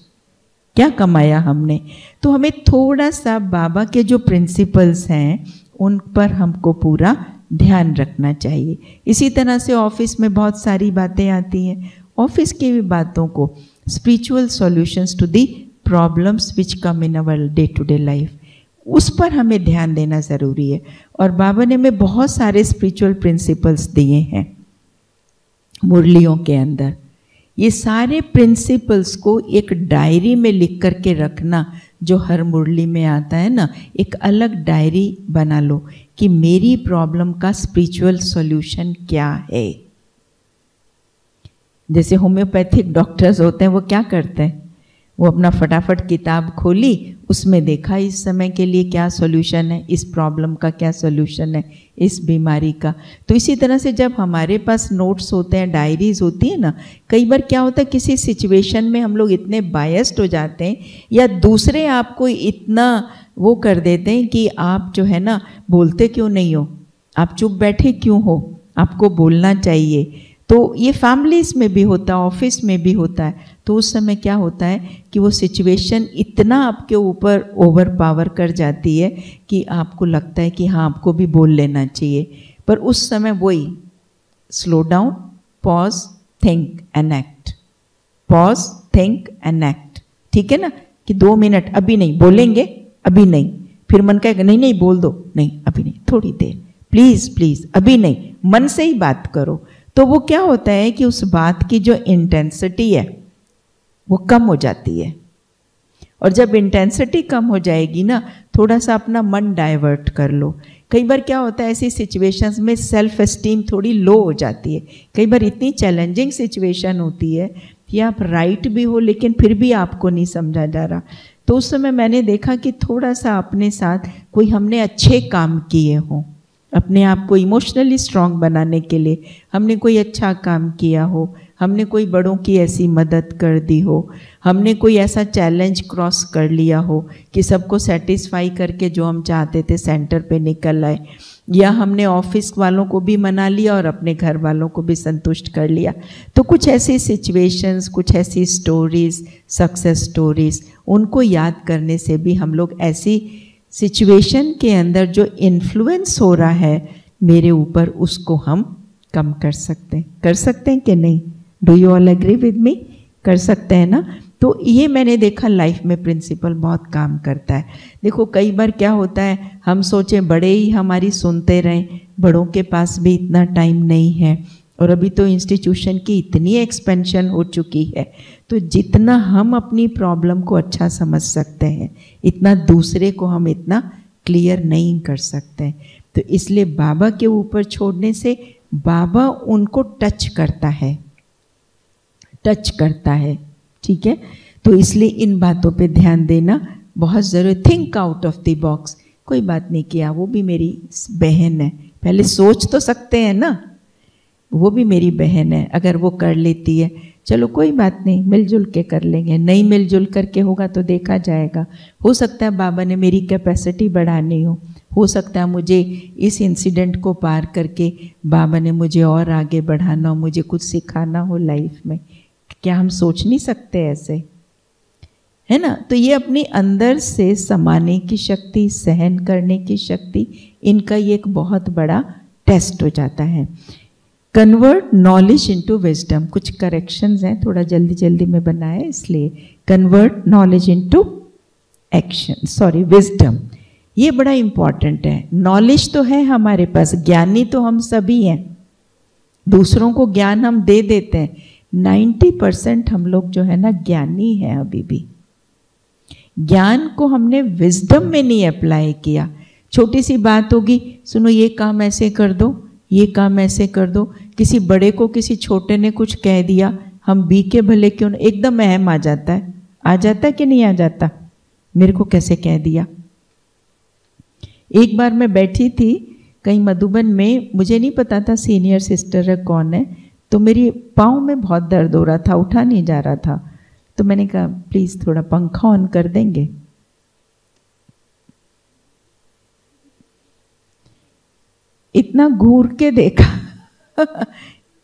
क्या कमाया हमने? तो हमें थोड़ा सा बाबा के जो प्रिंसिपल्स हैं उन पर हमको पूरा ध्यान रखना चाहिए। इसी तरह से ऑफिस में बहुत सारी बातें आती हैं, ऑफिस की भी बातों को spiritual solutions to the problems which come in our day to day life, उस पर हमें ध्यान देना ज़रूरी है। और बाबा ने हमें बहुत सारे स्पिरिचुअल प्रिंसिपल्स दिए हैं मुरलियों के अंदर। ये सारे प्रिंसिपल्स को एक डायरी में लिख करके रखना, जो हर मुरली में आता है ना, एक अलग डायरी बना लो कि मेरी प्रॉब्लम का स्पिरिचुअल सॉल्यूशन क्या है। जैसे होम्योपैथिक डॉक्टर्स होते हैं, वो क्या करते हैं, वो अपना फटाफट किताब खोली, उसमें देखा इस समय के लिए क्या सॉल्यूशन है, इस प्रॉब्लम का क्या सॉल्यूशन है, इस बीमारी का। तो इसी तरह से जब हमारे पास नोट्स होते हैं, डायरीज होती है ना, कई बार क्या होता है किसी सिचुएशन में हम लोग इतने बायस्ड हो जाते हैं या दूसरे आपको इतना वो कर देते हैं कि आप जो है ना बोलते क्यों नहीं हो, आप चुप बैठे क्यों हो, आपको बोलना चाहिए। तो ये फैमिलीज़ में भी होता है, ऑफिस में भी होता है। तो उस समय क्या होता है कि वो सिचुएशन इतना आपके ऊपर ओवर पावर कर जाती है कि आपको लगता है कि हाँ आपको भी बोल लेना चाहिए, पर उस समय वही slow down, pause, think and act, pause, think and act, ठीक है ना, कि 2 मिनट अभी नहीं बोलेंगे, अभी नहीं, फिर मन कहेगा नहीं नहीं बोल दो, नहीं अभी नहीं, थोड़ी देर, प्लीज प्लीज अभी नहीं, मन से ही बात करो। तो वो क्या होता है कि उस बात की जो इंटेंसिटी है वो कम हो जाती है, और जब इंटेंसिटी कम हो जाएगी ना, थोड़ा सा अपना मन डाइवर्ट कर लो। कई बार क्या होता है ऐसी सिचुएशंस में सेल्फ एस्टीम थोड़ी लो हो जाती है, कई बार इतनी चैलेंजिंग सिचुएशन होती है कि आप राइट भी हो लेकिन फिर भी आपको नहीं समझा जा रहा, तो उस समय मैंने देखा कि थोड़ा सा अपने साथ कोई हमने अच्छे काम किए हों, अपने आप को इमोशनली स्ट्रांग बनाने के लिए हमने कोई अच्छा काम किया हो, हमने कोई बड़ों की ऐसी मदद कर दी हो, हमने कोई ऐसा चैलेंज क्रॉस कर लिया हो कि सबको सेटिस्फाई करके जो हम चाहते थे सेंटर पे निकल आए, या हमने ऑफिस वालों को भी मना लिया और अपने घर वालों को भी संतुष्ट कर लिया। तो कुछ ऐसी सिचुएशंस, कुछ ऐसी स्टोरीज, सक्सेस स्टोरीज, उनको याद करने से भी हम लोग ऐसी सिचुएशन के अंदर जो इन्फ्लुएंस हो रहा है मेरे ऊपर, उसको हम कम कर सकते हैं कि नहीं? Do you all agree with me? कर सकते हैं ना? तो ये मैंने देखा लाइफ में प्रिंसिपल बहुत काम करता है। देखो कई बार क्या होता है, हम सोचें बड़े ही हमारी सुनते रहें, बड़ों के पास भी इतना टाइम नहीं है, और अभी तो इंस्टीट्यूशन की इतनी एक्सपेंशन हो चुकी है, तो जितना हम अपनी प्रॉब्लम को अच्छा समझ सकते हैं इतना दूसरे को हम इतना क्लियर नहीं कर सकते। तो इसलिए बाबा के ऊपर छोड़ने से बाबा उनको टच करता है, ठीक है? तो इसलिए इन बातों पे ध्यान देना बहुत ज़रूरी। Think out of the box. कोई बात नहीं किया, वो भी मेरी बहन है, पहले सोच तो सकते हैं ना, वो भी मेरी बहन है, अगर वो कर लेती है चलो कोई बात नहीं, मिलजुल के कर लेंगे, नहीं मिलजुल करके होगा तो देखा जाएगा। हो सकता है बाबा ने मेरी कैपेसिटी बढ़ानी हो सकता है मुझे इस इंसिडेंट को पार करके बाबा ने मुझे और आगे बढ़ाना हो, मुझे कुछ सिखाना हो लाइफ में। क्या हम सोच नहीं सकते ऐसे, है ना? तो ये अपनी अंदर से समाने की शक्ति, सहन करने की शक्ति, इनका ये एक बहुत बड़ा टेस्ट हो जाता है। Convert knowledge into wisdom. कुछ करेक्शंस हैं, थोड़ा जल्दी जल्दी में बनाया इसलिए। Convert knowledge into action, sorry wisdom, ये बड़ा इंपॉर्टेंट है। नॉलेज तो है हमारे पास, ज्ञानी तो हम सभी हैं, दूसरों को ज्ञान हम दे देते हैं। 90% हम लोग जो है ना ज्ञानी हैं, अभी भी ज्ञान को हमने विजडम में नहीं अप्लाई किया। छोटी सी बात होगी, सुनो ये काम ऐसे कर दो, ये काम ऐसे कर दो, किसी बड़े को किसी छोटे ने कुछ कह दिया, हम बी के भले क्यों न, एकदम अहम आ जाता है कि नहीं आ जाता? मेरे को कैसे कह दिया? एक बार मैं बैठी थी कहीं मधुबन में, मुझे नहीं पता था सीनियर सिस्टर है कौन है, तो मेरी पाँव में बहुत दर्द हो रहा था, उठा नहीं जा रहा था, तो मैंने कहा प्लीज़ थोड़ा पंखा ऑन कर देंगे। इतना घूर के देखा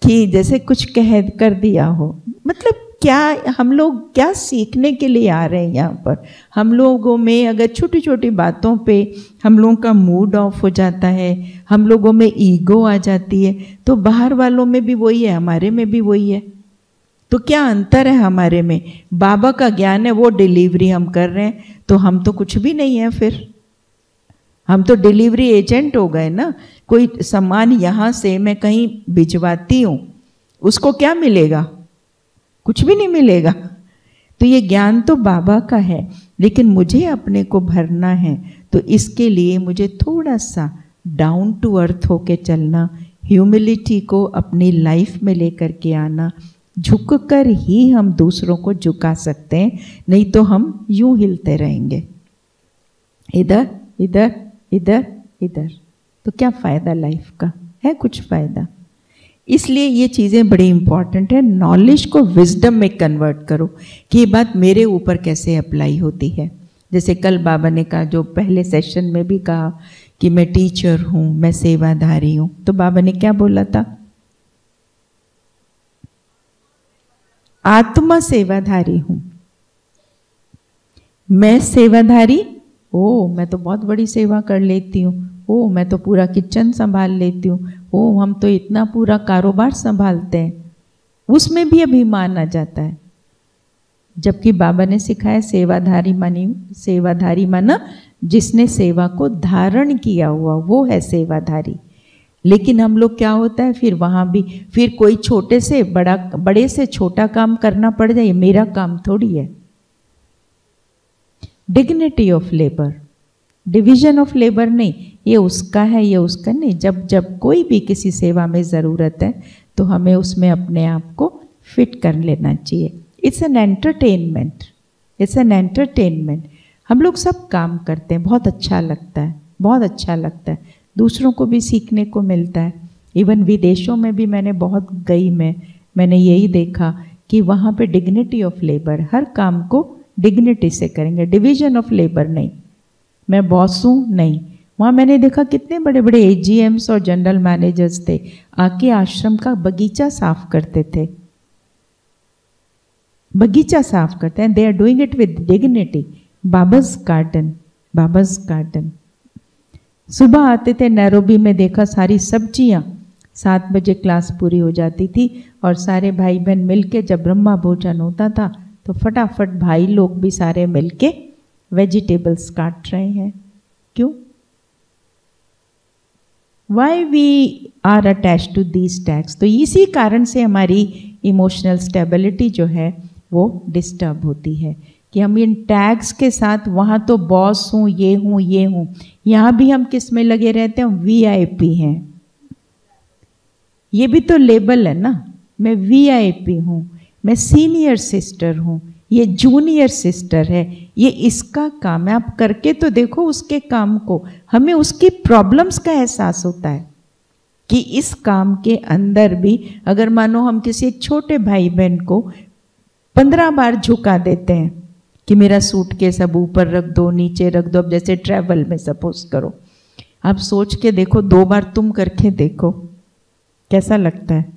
कि जैसे कुछ कह कर दिया हो। मतलब क्या हम लोग क्या सीखने के लिए आ रहे हैं यहाँ पर? हम लोगों में अगर छोटी छोटी बातों पे हम लोगों का मूड ऑफ हो जाता है, हम लोगों में ईगो आ जाती है, तो बाहर वालों में भी वही है, हमारे में भी वही है। तो क्या अंतर है हमारे में? बाबा का ज्ञान है, वो डिलीवरी हम कर रहे हैं, तो हम तो कुछ भी नहीं है, फिर हम तो डिलीवरी एजेंट हो गए ना। कोई सामान यहाँ से मैं कहीं भिजवाती हूँ, उसको क्या मिलेगा? कुछ भी नहीं मिलेगा। तो ये ज्ञान तो बाबा का है, लेकिन मुझे अपने को भरना है, तो इसके लिए मुझे थोड़ा सा डाउन टू अर्थ होके चलना, ह्यूमिलिटी को अपनी लाइफ में लेकर के आना। झुककर ही हम दूसरों को झुका सकते हैं, नहीं तो हम यूं हिलते रहेंगे, इधर इधर इधर इधर, तो क्या फ़ायदा लाइफ का? है कुछ फ़ायदा? इसलिए ये चीज़ें बड़ी इंपॉर्टेंट है। नॉलेज को विजडम में कन्वर्ट करो कि ये बात मेरे ऊपर कैसे अप्लाई होती है। जैसे कल बाबा ने कहा, जो पहले सेशन में भी कहा कि मैं टीचर हूँ, मैं सेवाधारी हूँ, तो बाबा ने क्या बोला था? आत्मा सेवाधारी हूं। मैं सेवाधारी, ओ मैं तो बहुत बड़ी सेवा कर लेती हूँ, ओ मैं तो पूरा किचन संभाल लेती हूँ, ओ हम तो इतना पूरा कारोबार संभालते हैं, उसमें भी अभिमान आ जाता है। जबकि बाबा ने सिखाया सेवाधारी माना जिसने सेवा को धारण किया हुआ, वो है सेवाधारी। लेकिन हम लोग क्या होता है, फिर वहाँ भी फिर कोई छोटे से बड़ा, बड़े से छोटा काम करना पड़ जाए, मेरा काम थोड़ी है। Dignity of labour, division of labour नहीं, ये उसका है ये उसका नहीं। जब जब कोई भी किसी सेवा में ज़रूरत है तो हमें उसमें अपने आप को फिट कर लेना चाहिए। It's an entertainment, it's an entertainment. हम लोग सब काम करते हैं, बहुत अच्छा लगता है, बहुत अच्छा लगता है, दूसरों को भी सीखने को मिलता है। इवन विदेशों में भी मैंने बहुत गई, मैंने यही देखा कि वहाँ पे डिग्निटी ऑफ लेबर, हर काम को डिग्निटी से करेंगे, डिवीजन ऑफ लेबर नहीं, मैं बॉस हूँ नहीं। वहाँ मैंने देखा कितने बड़े बड़े AGMs और जनरल मैनेजर्स थे, आके आश्रम का बगीचा साफ करते थे, बगीचा साफ करते हैं, they are doing it with dignity. Baba's garden, Baba's garden. सुबह आते थे, नैरोबी में देखा सारी सब्जियां 7 बजे क्लास पूरी हो जाती थी और सारे भाई बहन मिलके जब ब्रह्मा भोजन होता था तो फटाफट भाई लोग भी सारे मिलके वेजिटेबल्स काट रहे हैं। क्यों? Why we are attached to these tags. तो इसी कारण से हमारी इमोशनल स्टेबिलिटी जो है वो डिस्टर्ब होती है कि हम इन टैग्स के साथ, वहाँ तो बॉस हूँ, ये हूँ, ये हूँ, यहाँ भी हम किस में लगे रहते हैं, VIP हैं। ये भी तो लेबल है ना, मैं VIP हूँ, मैं सीनियर सिस्टर हूँ, ये जूनियर सिस्टर है, ये इसका काम है। आप करके तो देखो उसके काम को, हमें उसकी प्रॉब्लम्स का एहसास होता है कि इस काम के अंदर भी अगर मानो हम किसी एक छोटे भाई बहन को 15 बार झुका देते हैं कि मेरा सूटकेस अब ऊपर रख दो, नीचे रख दो, अब जैसे ट्रैवल में सपोज करो, आप सोच के देखो, 2 बार तुम करके देखो कैसा लगता है,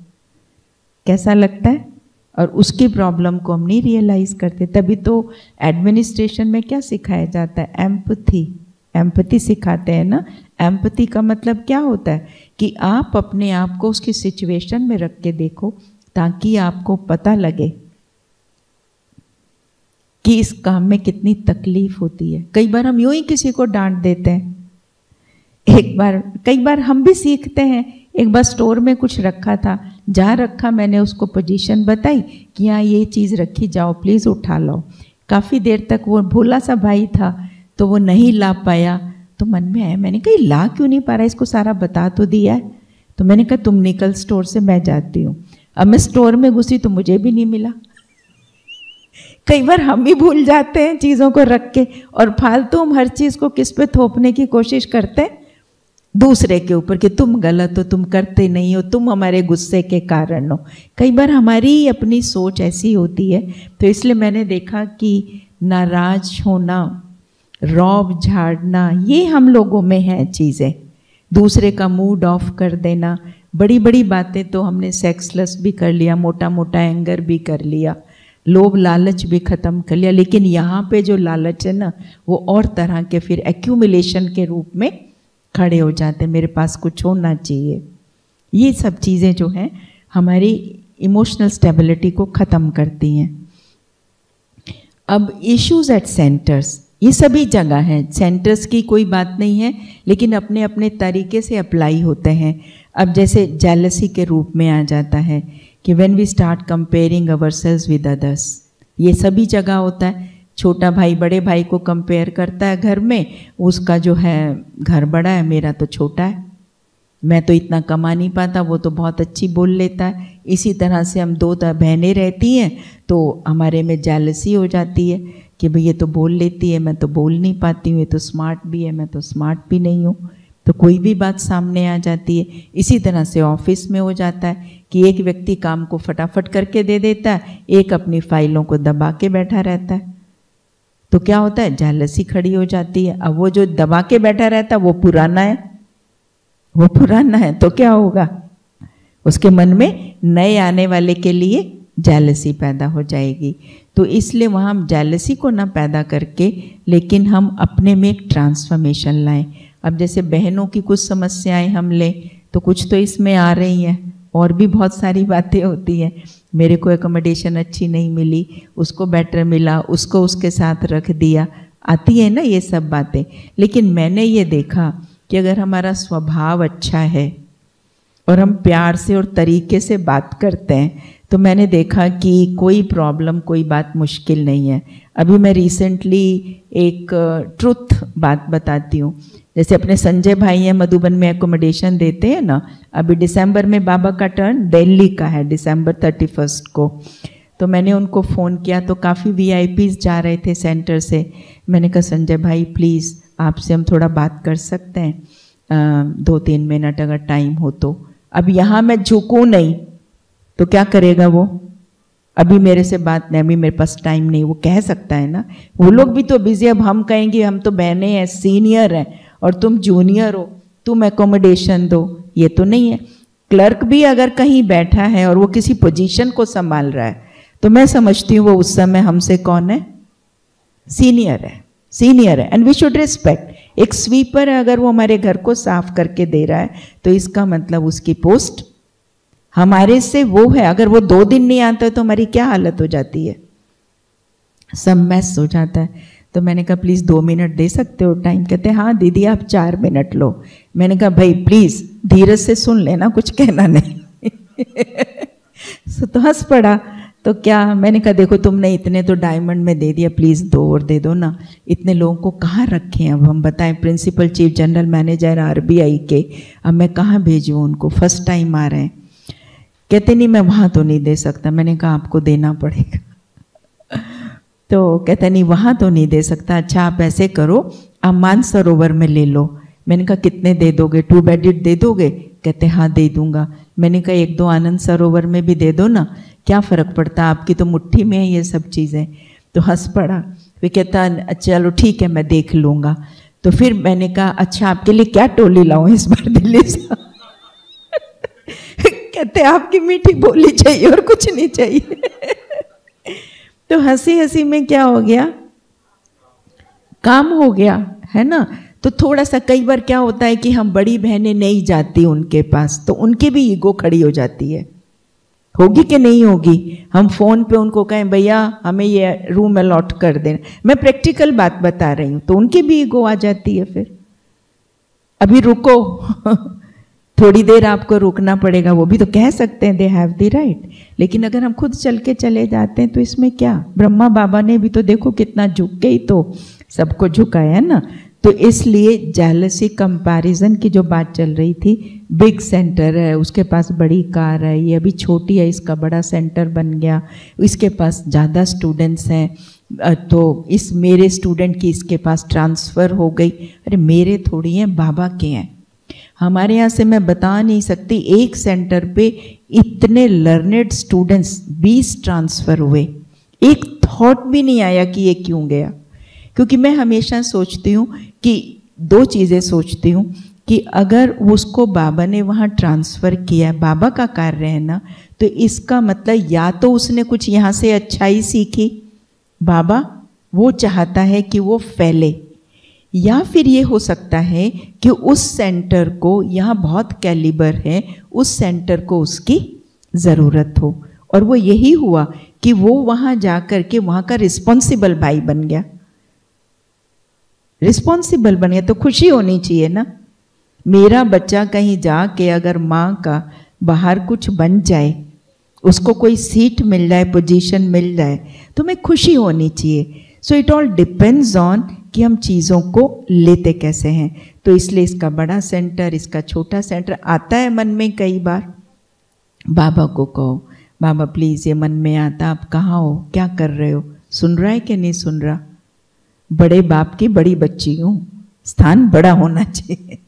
कैसा लगता है। और उसकी प्रॉब्लम को हम नहीं रियलाइज करते। तभी तो एडमिनिस्ट्रेशन में क्या सिखाया जाता है, एम्पैथी, एम्पैथी सिखाते हैं ना। एम्पैथी का मतलब क्या होता है कि आप अपने आप को उसकी सिचुएशन में रख के देखो ताकि आपको पता लगे कि इस काम में कितनी तकलीफ होती है। कई बार हम यूं ही किसी को डांट देते हैं, कई बार हम भी सीखते हैं। एक बार स्टोर में कुछ रखा था, जहाँ रखा मैंने उसको पोजीशन बताई कि यहाँ ये चीज़ रखी, जाओ प्लीज़ उठा लो। काफ़ी देर तक वो भोला सा भाई था तो वो नहीं ला पाया, तो मन में आया, मैंने कहा ला क्यों नहीं पा रहा, इसको सारा बता तो दिया है। तो मैंने कहा तुम निकल स्टोर से, मैं जाती हूँ। अब मैं स्टोर में घुसी तो मुझे भी नहीं मिला। कई बार हम भी भूल जाते हैं चीज़ों को रख के, और फालतू हम हर चीज़ को किस पे थोपने की कोशिश करते हैं, दूसरे के ऊपर, कि तुम गलत हो, तुम करते नहीं हो, तुम हमारे गुस्से के कारण हो। कई बार हमारी अपनी सोच ऐसी होती है। तो इसलिए मैंने देखा कि नाराज होना, रौब झाड़ना, ये हम लोगों में है चीज़ें। दूसरे का मूड ऑफ कर देना, बड़ी बड़ी बातें तो हमने सेक्सलेस भी कर लिया, मोटा मोटा एंगर भी कर लिया, लोभ लालच भी ख़त्म कर लिया। लेकिन यहाँ पे जो लालच है ना, वो और तरह के फिर एक्यूमुलेशन के रूप में खड़े हो जाते हैं, मेरे पास कुछ होना चाहिए। ये सब चीज़ें जो हैं हमारी इमोशनल स्टेबिलिटी को ख़त्म करती हैं। अब इश्यूज एट सेंटर्स, ये सभी जगह हैं, सेंटर्स की कोई बात नहीं है, लेकिन अपने अपने तरीके से अप्लाई होते हैं। अब जैसे जेलसी के रूप में आ जाता है कि when we start comparing ourselves with others, ये सभी जगह होता है। छोटा भाई बड़े भाई को कंपेयर करता है घर में, उसका जो है घर बड़ा है, मेरा तो छोटा है, मैं तो इतना कमा नहीं पाता, वो तो बहुत अच्छी बोल लेता है। इसी तरह से हम 2 बहनें रहती हैं तो हमारे में जेलसी हो जाती है कि भाई ये तो बोल लेती है, मैं तो बोल नहीं पाती हूँ, ये तो स्मार्ट भी है, मैं तो स्मार्ट भी नहीं हूँ। तो कोई भी बात सामने आ जाती है। इसी तरह से ऑफिस में हो जाता है कि एक व्यक्ति काम को फटाफट करके दे देता है, एक अपनी फाइलों को दबा के बैठा रहता है। तो क्या होता है, जेलसी खड़ी हो जाती है। अब वो जो दबा के बैठा रहता है वो पुराना है, वो पुराना है, तो क्या होगा, उसके मन में नए आने वाले के लिए जेलसी पैदा हो जाएगी। तो इसलिए वहाँ हम जेलसी को ना पैदा करके, लेकिन हम अपने में एक ट्रांसफॉर्मेशन लाएं। अब जैसे बहनों की कुछ समस्याएं हम लें तो कुछ तो इसमें आ रही हैं, और भी बहुत सारी बातें होती हैं। मेरे को एकोमोडेशन अच्छी नहीं मिली, उसको बेटर मिला, उसको उसके साथ रख दिया, आती है ना ये सब बातें। लेकिन मैंने ये देखा कि अगर हमारा स्वभाव अच्छा है और हम प्यार से और तरीके से बात करते हैं, तो मैंने देखा कि कोई प्रॉब्लम, कोई बात मुश्किल नहीं है। अभी मैं रिसेंटली एक ट्रुथ बात बताती हूँ। जैसे अपने संजय भाई हैं, मधुबन में एकोमोडेशन देते हैं ना। अभी दिसंबर में बाबा का टर्न दिल्ली का है, दिसंबर 31 को। तो मैंने उनको फ़ोन किया तो काफ़ी VIPs जा रहे थे सेंटर से। मैंने कहा संजय भाई प्लीज़ आपसे हम थोड़ा बात कर सकते हैं, 2-3 मिनट अगर टाइम हो तो। अब यहाँ मैं झुकूँ नहीं तो क्या करेगा वो, अभी मेरे से बात नहीं, अभी मेरे पास टाइम नहीं, वो कह सकता है ना। वो लोग भी तो बिजी। अब हम कहेंगे हम तो बहनें हैं, सीनियर हैं और तुम जूनियर हो, तुम एकोमोडेशन दो, ये तो नहीं है। क्लर्क भी अगर कहीं बैठा है और वो किसी पोजीशन को संभाल रहा है, तो मैं समझती हूँ वो उस समय हमसे कौन है, सीनियर है, सीनियर है, एंड वी शुड रिस्पेक्ट। एक स्वीपर है, अगर वो हमारे घर को साफ करके दे रहा है तो इसका मतलब उसकी पोस्ट हमारे से वो है। अगर वो 2 दिन नहीं आता है तो हमारी क्या हालत हो जाती है, सब मैस हो जाता है। तो मैंने कहा प्लीज़ 2 मिनट दे सकते हो टाइम। कहते हैं हाँ दीदी आप 4 मिनट लो। मैंने कहा भाई प्लीज़ धीरज से सुन लेना, कुछ कहना नहीं। तो हंस पड़ा। तो क्या, मैंने कहा देखो तुमने इतने तो डायमंड में दे दिया, प्लीज़ 2 और दे दो ना। इतने लोगों को कहाँ रखें अब हम, बताएं। Principal chief general manager RBI के, अब मैं कहाँ भेजूँ उनको, फर्स्ट टाइम आ रहे हैं। कहते नहीं मैं वहाँ तो नहीं दे सकता। मैंने कहा आपको देना पड़ेगा। तो कहते नहीं वहाँ तो नहीं दे सकता। अच्छा आप ऐसे करो, आप मानसरोवर में ले लो। मैंने कहा कितने दे दोगे, 2 बेडेड दे दोगे? कहते हाँ दे दूंगा। मैंने कहा 1-2 आनंद सरोवर में भी दे दो ना, क्या फ़र्क पड़ता, आपकी तो मुट्ठी में है ये सब चीज़ें। तो हंस पड़ा। फिर कहता चलो ठीक है मैं देख लूँगा। तो फिर मैंने कहा अच्छा आपके लिए क्या टोली लाऊं इस बार दिल्ली से? कहते आपकी मीठी बोली चाहिए और कुछ नहीं चाहिए। तो हंसी हंसी में क्या हो गया, काम हो गया, है ना। तो थोड़ा सा कई बार क्या होता है कि हम बड़ी बहनें नहीं जाती उनके पास, तो उनकी भी ईगो खड़ी हो जाती है। होगी कि नहीं होगी? हम फोन पे उनको कहें भैया हमें ये रूम अलॉट कर देना, मैं प्रैक्टिकल बात बता रही हूँ, तो उनकी भी ईगो आ जाती है। फिर अभी रुको थोड़ी देर आपको रुकना पड़ेगा, वो भी तो कह सकते हैं, दे हैव द राइट। लेकिन अगर हम खुद चल के चले जाते हैं तो इसमें क्या, ब्रह्मा बाबा ने भी तो देखो कितना झुक के ही तो सबको झुकाया है ना। तो इसलिए जेलसी कंपैरिजन की जो बात चल रही थी, बिग सेंटर है उसके पास बड़ी कार है, ये अभी छोटी है इसका बड़ा सेंटर बन गया, इसके पास ज़्यादा स्टूडेंट्स हैं, तो इस मेरे स्टूडेंट की इसके पास ट्रांसफ़र हो गई। अरे मेरे थोड़ी हैं, बाबा के हैं। हमारे यहाँ से मैं बता नहीं सकती, एक सेंटर पे इतने लर्नेड स्टूडेंट्स 20 ट्रांसफ़र हुए। एक थॉट भी नहीं आया कि ये क्यों गया, क्योंकि मैं हमेशा सोचती हूँ कि 2 चीज़ें सोचती हूँ कि अगर उसको बाबा ने वहाँ ट्रांसफ़र किया, बाबा का कार्य है ना, तो इसका मतलब या तो उसने कुछ यहाँ से अच्छाई सीखी, बाबा वो चाहता है कि वो फैले, या फिर ये हो सकता है कि उस सेंटर को, यहाँ बहुत कैलिबर है, उस सेंटर को उसकी ज़रूरत हो। और वो यही हुआ कि वो वहाँ जा कर के वहाँ का रिस्पॉन्सिबल भाई बन गया। रिस्पॉन्सिबल बन गया तो खुशी होनी चाहिए ना। मेरा बच्चा कहीं जाके अगर माँ का बाहर कुछ बन जाए, उसको कोई सीट मिल जाए, पोजीशन मिल जाए, तो मैं खुशी होनी चाहिए। So it all depends on कि हम चीज़ों को लेते कैसे हैं। तो इसलिए इसका बड़ा सेंटर, इसका छोटा सेंटर आता है मन में। कई बार बाबा को कहो, बाबा प्लीज़ ये मन में आता, आप कहाँ हो, क्या कर रहे हो, सुन रहा है कि नहीं सुन रहा? बड़े बाप की बड़ी बच्ची हूँ, स्थान बड़ा होना चाहिए।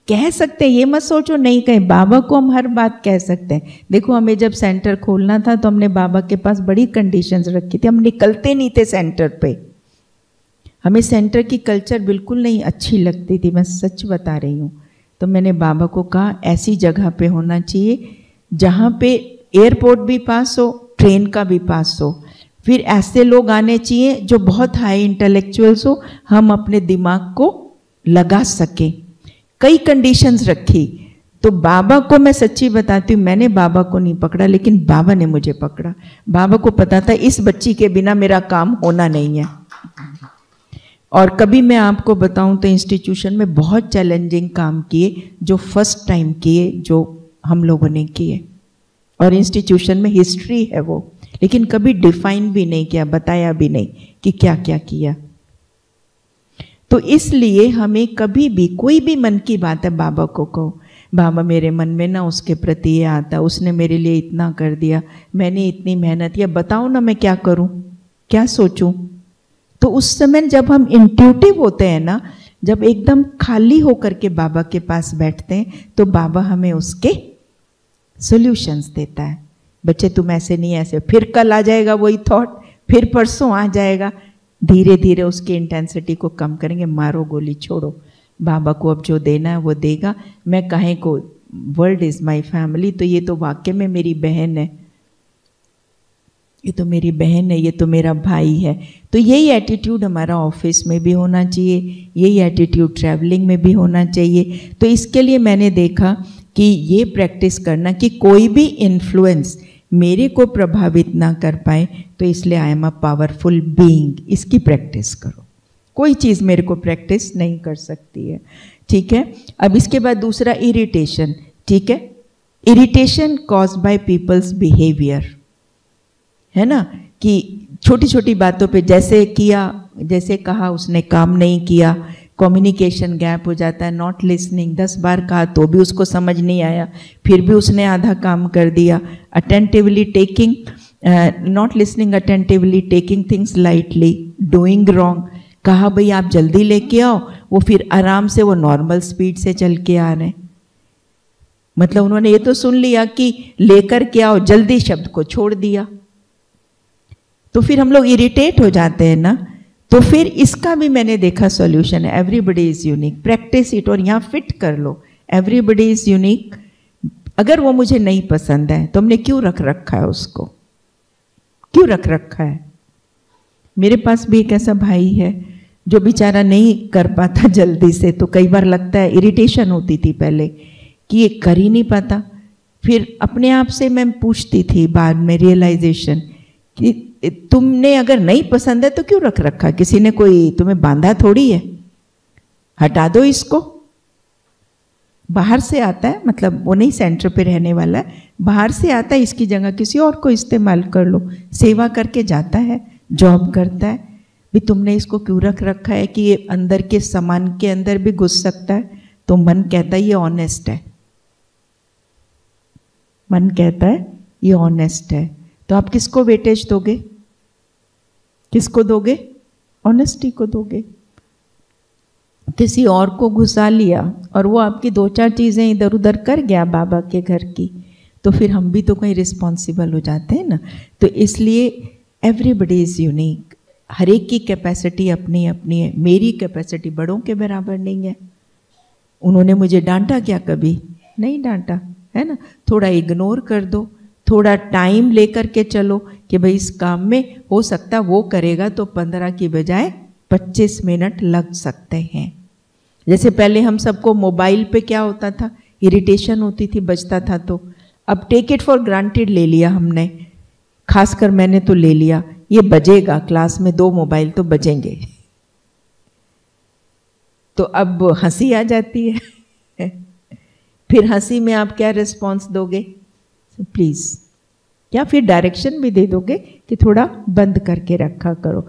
कह सकते हैं, ये मत सोचो नहीं कहे, बाबा को हम हर बात कह सकते हैं। देखो हमें जब सेंटर खोलना था तो हमने बाबा के पास बड़ी कंडीशंस रखी थी, हम निकलते नहीं थे सेंटर पे। हमें सेंटर की कल्चर बिल्कुल नहीं अच्छी लगती थी, मैं सच बता रही हूँ। तो मैंने बाबा को कहा ऐसी जगह पे होना चाहिए जहाँ पे एयरपोर्ट भी पास हो, ट्रेन का भी पास हो। फिर ऐसे लोग आने चाहिए जो बहुत हाई इंटेलेक्चुअल्स हो, हम अपने दिमाग को लगा सके। कई कंडीशंस रखी। तो बाबा को मैं सच्ची बताती हूँ, मैंने बाबा को नहीं पकड़ा, लेकिन बाबा ने मुझे पकड़ा। बाबा को पता था इस बच्ची के बिना मेरा काम होना नहीं है। और कभी मैं आपको बताऊं तो इंस्टीट्यूशन में बहुत चैलेंजिंग काम किए, जो फर्स्ट टाइम किए, जो हम लोगों ने किए। और इंस्टीट्यूशन में हिस्ट्री है वो, लेकिन कभी डिफाइन भी नहीं किया, बताया भी नहीं कि क्या क्या किया। तो इसलिए हमें कभी भी कोई भी मन की बात है बाबा को कहो, बाबा मेरे मन में ना उसके प्रति ये आता, उसने मेरे लिए इतना कर दिया, मैंने इतनी मेहनत, या बताओ ना मैं क्या करूं, क्या सोचूं। तो उस समय जब हम इंट्यूटिव होते हैं ना, जब एकदम खाली होकर के बाबा के पास बैठते हैं, तो बाबा हमें उसके सॉल्यूशंस देता है। बच्चे तुम ऐसे नहीं, ऐसे, फिर कल आ जाएगा वही थॉट, फिर परसों आ जाएगा। धीरे धीरे उसकी इंटेंसिटी को कम करेंगे। मारो गोली, छोड़ो, बाबा को अब जो देना है वो देगा। मैं काहे को, वर्ल्ड इज माई फैमिली, तो ये तो वाकई में मेरी बहन है, ये तो मेरी बहन है, ये तो मेरा भाई है। तो यही एटीट्यूड हमारा ऑफिस में भी होना चाहिए, यही एटीट्यूड ट्रैवलिंग में भी होना चाहिए। तो इसके लिए मैंने देखा कि ये प्रैक्टिस करना कि कोई भी इन्फ्लुएंस मेरे को प्रभावित ना कर पाए, तो इसलिए आई एम अ पावरफुल बीइंग, इसकी प्रैक्टिस करो। कोई चीज़ मेरे को प्रैक्टिस नहीं कर सकती है, ठीक है। अब इसके बाद दूसरा, इरिटेशन, ठीक है। Irritation cause by peoples behaviour, है ना, कि छोटी छोटी बातों पे जैसे किया, जैसे कहा उसने काम नहीं किया, कम्युनिकेशन गैप हो जाता है, नॉट लिसनिंग, 10 बार कहा तो भी उसको समझ नहीं आया, फिर भी उसने आधा काम कर दिया। Attentively taking, not listening attentively, taking things lightly, doing wrong, कहा भाई आप जल्दी लेके आओ, वो फिर आराम से वो नॉर्मल स्पीड से चल के आ रहे हैं। मतलब उन्होंने ये तो सुन लिया कि लेकर के आओ, जल्दी शब्द को छोड़ दिया। तो फिर हम लोग इरिटेट हो जाते हैं ना। तो फिर इसका भी मैंने देखा सॉल्यूशन है, everybody is unique, practice it, और यहाँ फिट कर लो, एवरीबडी इज यूनिक। अगर वो मुझे नहीं पसंद है तो हमने क्यों रख रखा है उसको, क्यों रख रखा है। मेरे पास भी एक ऐसा भाई है जो बेचारा नहीं कर पाता जल्दी से, तो कई बार लगता है, इरिटेशन होती थी पहले कि ये कर ही नहीं पाता। फिर अपने आप से मैं पूछती थी बाद में, रियलाइजेशन कि तुमने अगर नहीं पसंद है तो क्यों रख रखा, किसी ने कोई तुम्हें बांधा थोड़ी है, हटा दो इसको। बाहर से आता है, मतलब वो नहीं सेंटर पे रहने वाला है, बाहर से आता है, इसकी जगह किसी और को इस्तेमाल कर लो। सेवा करके जाता है, जॉब करता है, भी तुमने इसको क्यों रख रखा है कि ये अंदर के सामान के अंदर भी घुस सकता है। तो मन कहता है ये ऑनेस्ट है, मन कहता है ये ऑनेस्ट है। तो आप किसको वेटेज दोगे, किसको दोगे, ऑनेस्टी को दोगे। किसी और को घुसा लिया और वो आपकी 2-4 चीज़ें इधर उधर कर गया बाबा के घर की, तो फिर हम भी तो कहीं रिस्पॉन्सिबल हो जाते हैं ना। तो इसलिए एवरीबडी इज़ यूनिक, हर एक की कैपेसिटी अपनी अपनी है। मेरी कैपेसिटी बड़ों के बराबर नहीं है। उन्होंने मुझे डांटा क्या, कभी नहीं डांटा, है ना। थोड़ा इग्नोर कर दो, थोड़ा टाइम लेकर के चलो कि भाई इस काम में हो सकता वो करेगा तो 15 की बजाय 25 मिनट लग सकते हैं। जैसे पहले हम सबको मोबाइल पे क्या होता था, इरिटेशन होती थी, बजता था, तो अब टेक इट फॉर ग्रांटेड ले लिया हमने, खासकर मैंने तो ले लिया, ये बजेगा, क्लास में 2 मोबाइल तो बजेंगे। तो अब हंसी आ जाती है। फिर हंसी में आप क्या रिस्पॉन्स दोगे, प्लीज़, या फिर डायरेक्शन भी दे दोगे कि थोड़ा बंद करके रखा करो।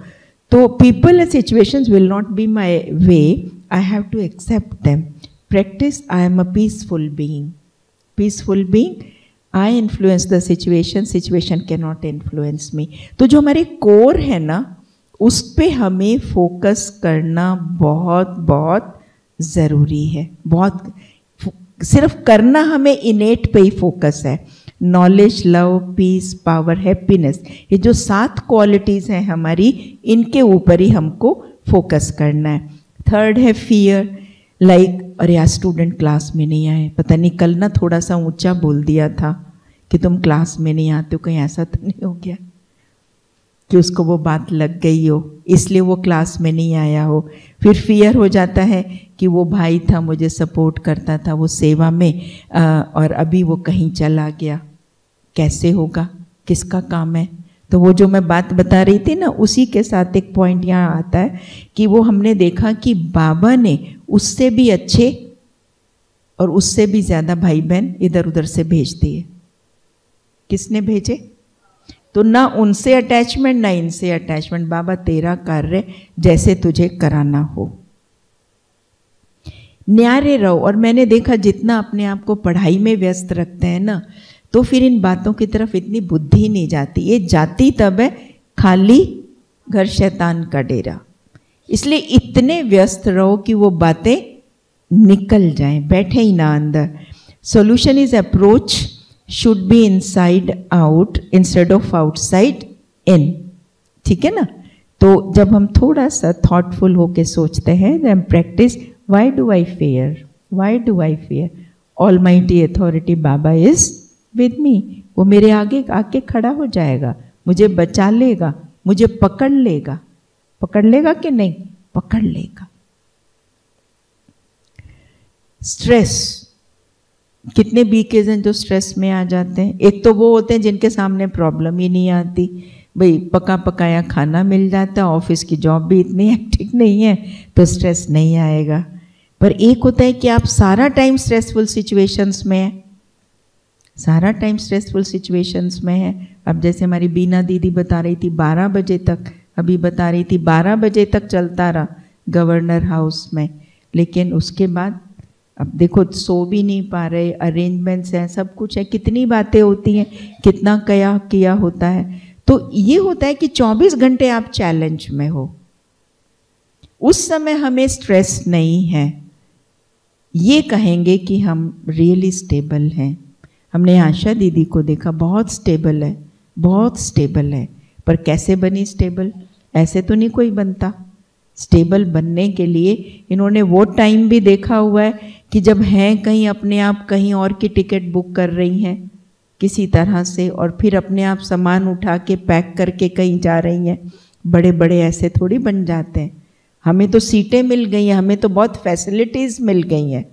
तो people and situations will not be my way, I have to accept them. Practice, I am a peaceful being, peaceful being, I influence the situation, situation can not influence me. तो जो हमारे कोर है ना, उस पे हमें focus करना बहुत बहुत ज़रूरी है। बहुत, सिर्फ करना हमें इनेट पे ही फोकस है। Knowledge, love, peace, power, happiness, ये जो 7 क्वालिटीज़ हैं हमारी, इनके ऊपर ही हमको फोकस करना है। थर्ड है फियर, लाइक अरे आज स्टूडेंट क्लास में नहीं आए, पता नहीं कल ना थोड़ा सा ऊंचा बोल दिया था, कि तुम क्लास में नहीं आते हो, कहीं ऐसा तो नहीं हो गया कि उसको वो बात लग गई हो इसलिए वो क्लास में नहीं आया हो। फिर फियर हो जाता है कि वो भाई था, मुझे सपोर्ट करता था वो सेवा में, और अभी वो कहीं चला गया, कैसे होगा, किसका काम है। तो वो जो मैं बात बता रही थी ना, उसी के साथ एक पॉइंट यहाँ आता है कि वो हमने देखा कि बाबा ने उससे भी अच्छे और उससे भी ज़्यादा भाई बहन इधर उधर से भेज दिए। किसने भेजे? तो ना उनसे अटैचमेंट ना इनसे अटैचमेंट, बाबा तेरा कार्य जैसे तुझे कराना हो, न्यारे रहो। और मैंने देखा जितना अपने आप को पढ़ाई में व्यस्त रखते हैं ना, तो फिर इन बातों की तरफ इतनी बुद्धि नहीं जाती। ये जाती तब है खाली घर शैतान का डेरा। इसलिए इतने व्यस्त रहो कि वो बातें निकल जाएं, बैठे ही ना अंदर। Solution is approach should be inside out instead of outside in. ठीक है ना? तो जब हम थोड़ा सा थॉटफुल होके सोचते हैं, then practice why do I fear, why do I fear, almighty authority Baba is with me. वो मेरे आगे आके खड़ा हो जाएगा, मुझे बचा लेगा, मुझे पकड़ लेगा। पकड़ लेगा कि नहीं? पकड़ लेगा। स्ट्रेस, कितने बीकेज हैं जो स्ट्रेस में आ जाते हैं। एक तो वो होते हैं जिनके सामने प्रॉब्लम ही नहीं आती, भाई पका पकाया खाना मिल जाता है, ऑफिस की जॉब भी इतनी हेक्टिक नहीं है तो स्ट्रेस नहीं आएगा। पर एक होता है कि आप सारा टाइम स्ट्रेसफुल सिचुएशंस में है, सारा टाइम स्ट्रेसफुल सिचुएशंस में है। अब जैसे हमारी बीना दीदी बता रही थी 12 बजे तक, अभी बता रही थी 12 बजे तक चलता रहा गवर्नर हाउस में, लेकिन उसके बाद अब देखो सो भी नहीं पा रहे, अरेंजमेंट्स हैं, सब कुछ है, कितनी बातें होती हैं, कितना क्या किया होता है। तो ये होता है कि 24 घंटे आप चैलेंज में हो, उस समय हमें स्ट्रेस नहीं है, ये कहेंगे कि हम रियली स्टेबल हैं। हमने आशा दीदी को देखा, बहुत स्टेबल है, बहुत स्टेबल है। पर कैसे बनी स्टेबल? ऐसे तो नहीं कोई बनता। स्टेबल बनने के लिए इन्होंने वो टाइम भी देखा हुआ है कि जब हैं कहीं, अपने आप कहीं और की टिकट बुक कर रही हैं किसी तरह से, और फिर अपने आप सामान उठा के पैक करके कहीं जा रही हैं। बड़े बड़े ऐसे थोड़ी बन जाते हैं। हमें तो सीटें मिल गई हैं, हमें तो बहुत फैसिलिटीज़ मिल गई हैं।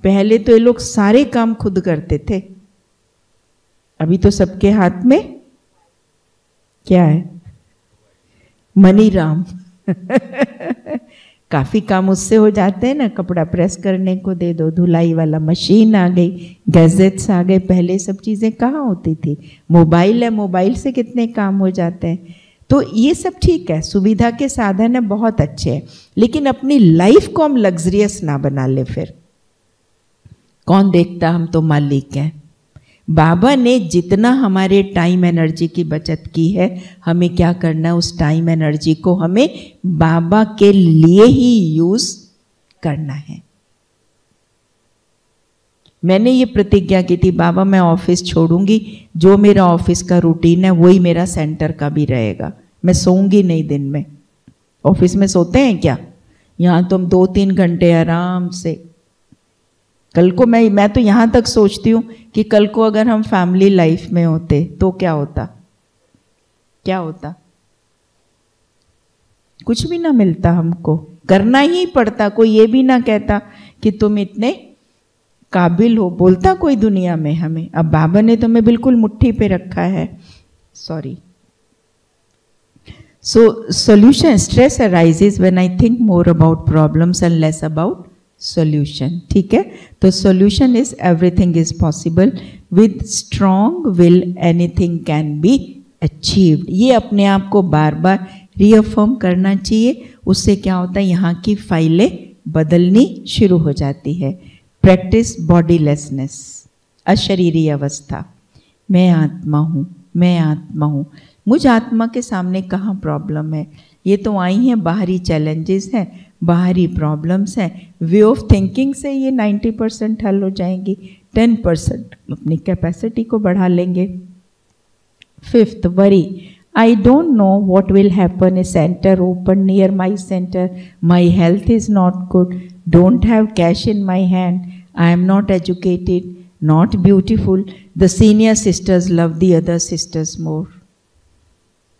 पहले तो ये लोग सारे काम खुद करते थे, अभी तो सबके हाथ में क्या है? मनी राम। काफ़ी काम उससे हो जाते हैं ना, कपड़ा प्रेस करने को दे दो, धुलाई वाला मशीन आ गई, गैजेट्स आ गए। पहले सब चीज़ें कहाँ होती थी? मोबाइल है, मोबाइल से कितने काम हो जाते हैं। तो ये सब ठीक है, सुविधा के साधन है, बहुत अच्छे हैं, लेकिन अपनी लाइफ को हम लग्जरियस ना बना ले। फिर कौन देखता? हम तो मालिक हैं। बाबा ने जितना हमारे टाइम एनर्जी की बचत की है, हमें क्या करना है? उस टाइम एनर्जी को हमें बाबा के लिए ही यूज करना है। मैंने ये प्रतिज्ञा की थी, बाबा मैं ऑफिस छोड़ूंगी, जो मेरा ऑफिस का रूटीन है वही मेरा सेंटर का भी रहेगा। मैं सोऊंगी नहीं दिन में। ऑफिस में सोते हैं क्या? यहाँ तो हम 2-3 घंटे आराम से। कल को मैं तो यहाँ तक सोचती हूँ कि कल को अगर हम फैमिली लाइफ में होते तो क्या होता? क्या होता? कुछ भी ना मिलता, हमको करना ही पड़ता। कोई ये भी ना कहता कि तुम इतने काबिल हो, बोलता कोई दुनिया में हमें। अब बाबा ने तो हमें बिल्कुल मुट्ठी पे रखा है। Sorry. So solution, stress arises when I think more about problems and less about solution. ठीक है? तो solution is everything is possible with strong will, anything can be achieved. ये अपने आप को बार बार रीअफर्म करना चाहिए। उससे क्या होता है? यहाँ की फाइलें बदलनी शुरू हो जाती है। प्रैक्टिस बॉडीलेसनेस, अशरीरी अवस्था। मैं आत्मा हूँ, मैं आत्मा हूँ। मुझ आत्मा के सामने कहाँ प्रॉब्लम है? ये तो आई हैं बाहरी चैलेंजेस हैं, बाहरी प्रॉब्लम्स हैं। वे ऑफ थिंकिंग से ये 90% हल हो जाएंगी। 10% अपनी कैपेसिटी को बढ़ा लेंगे। 5th, worry. I don't know what will happen. A center open near my center. My health is not good. Don't have cash in my hand. I am not educated. Not beautiful, the senior sisters love the other sisters more.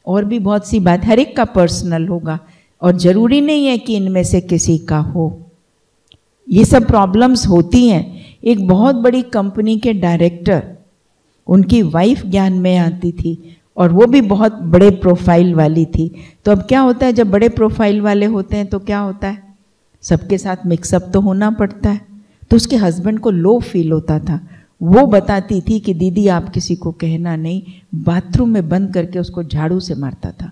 और भी बहुत सी बात, हर एक का personal होगा और जरूरी नहीं है कि इनमें से किसी का हो। ये सब प्रॉब्लम्स होती हैं। एक बहुत बड़ी कंपनी के डायरेक्टर, उनकी वाइफ ज्ञान में आती थी और वो भी बहुत बड़े प्रोफाइल वाली थी। तो अब क्या होता है, जब बड़े प्रोफाइल वाले होते हैं तो क्या होता है, सबके साथ मिक्सअप तो होना पड़ता है। तो उसके हस्बैंड को लो फील होता था। वो बताती थी कि दीदी आप किसी को कहना नहीं, बाथरूम में बंद करके उसको झाड़ू से मारता था।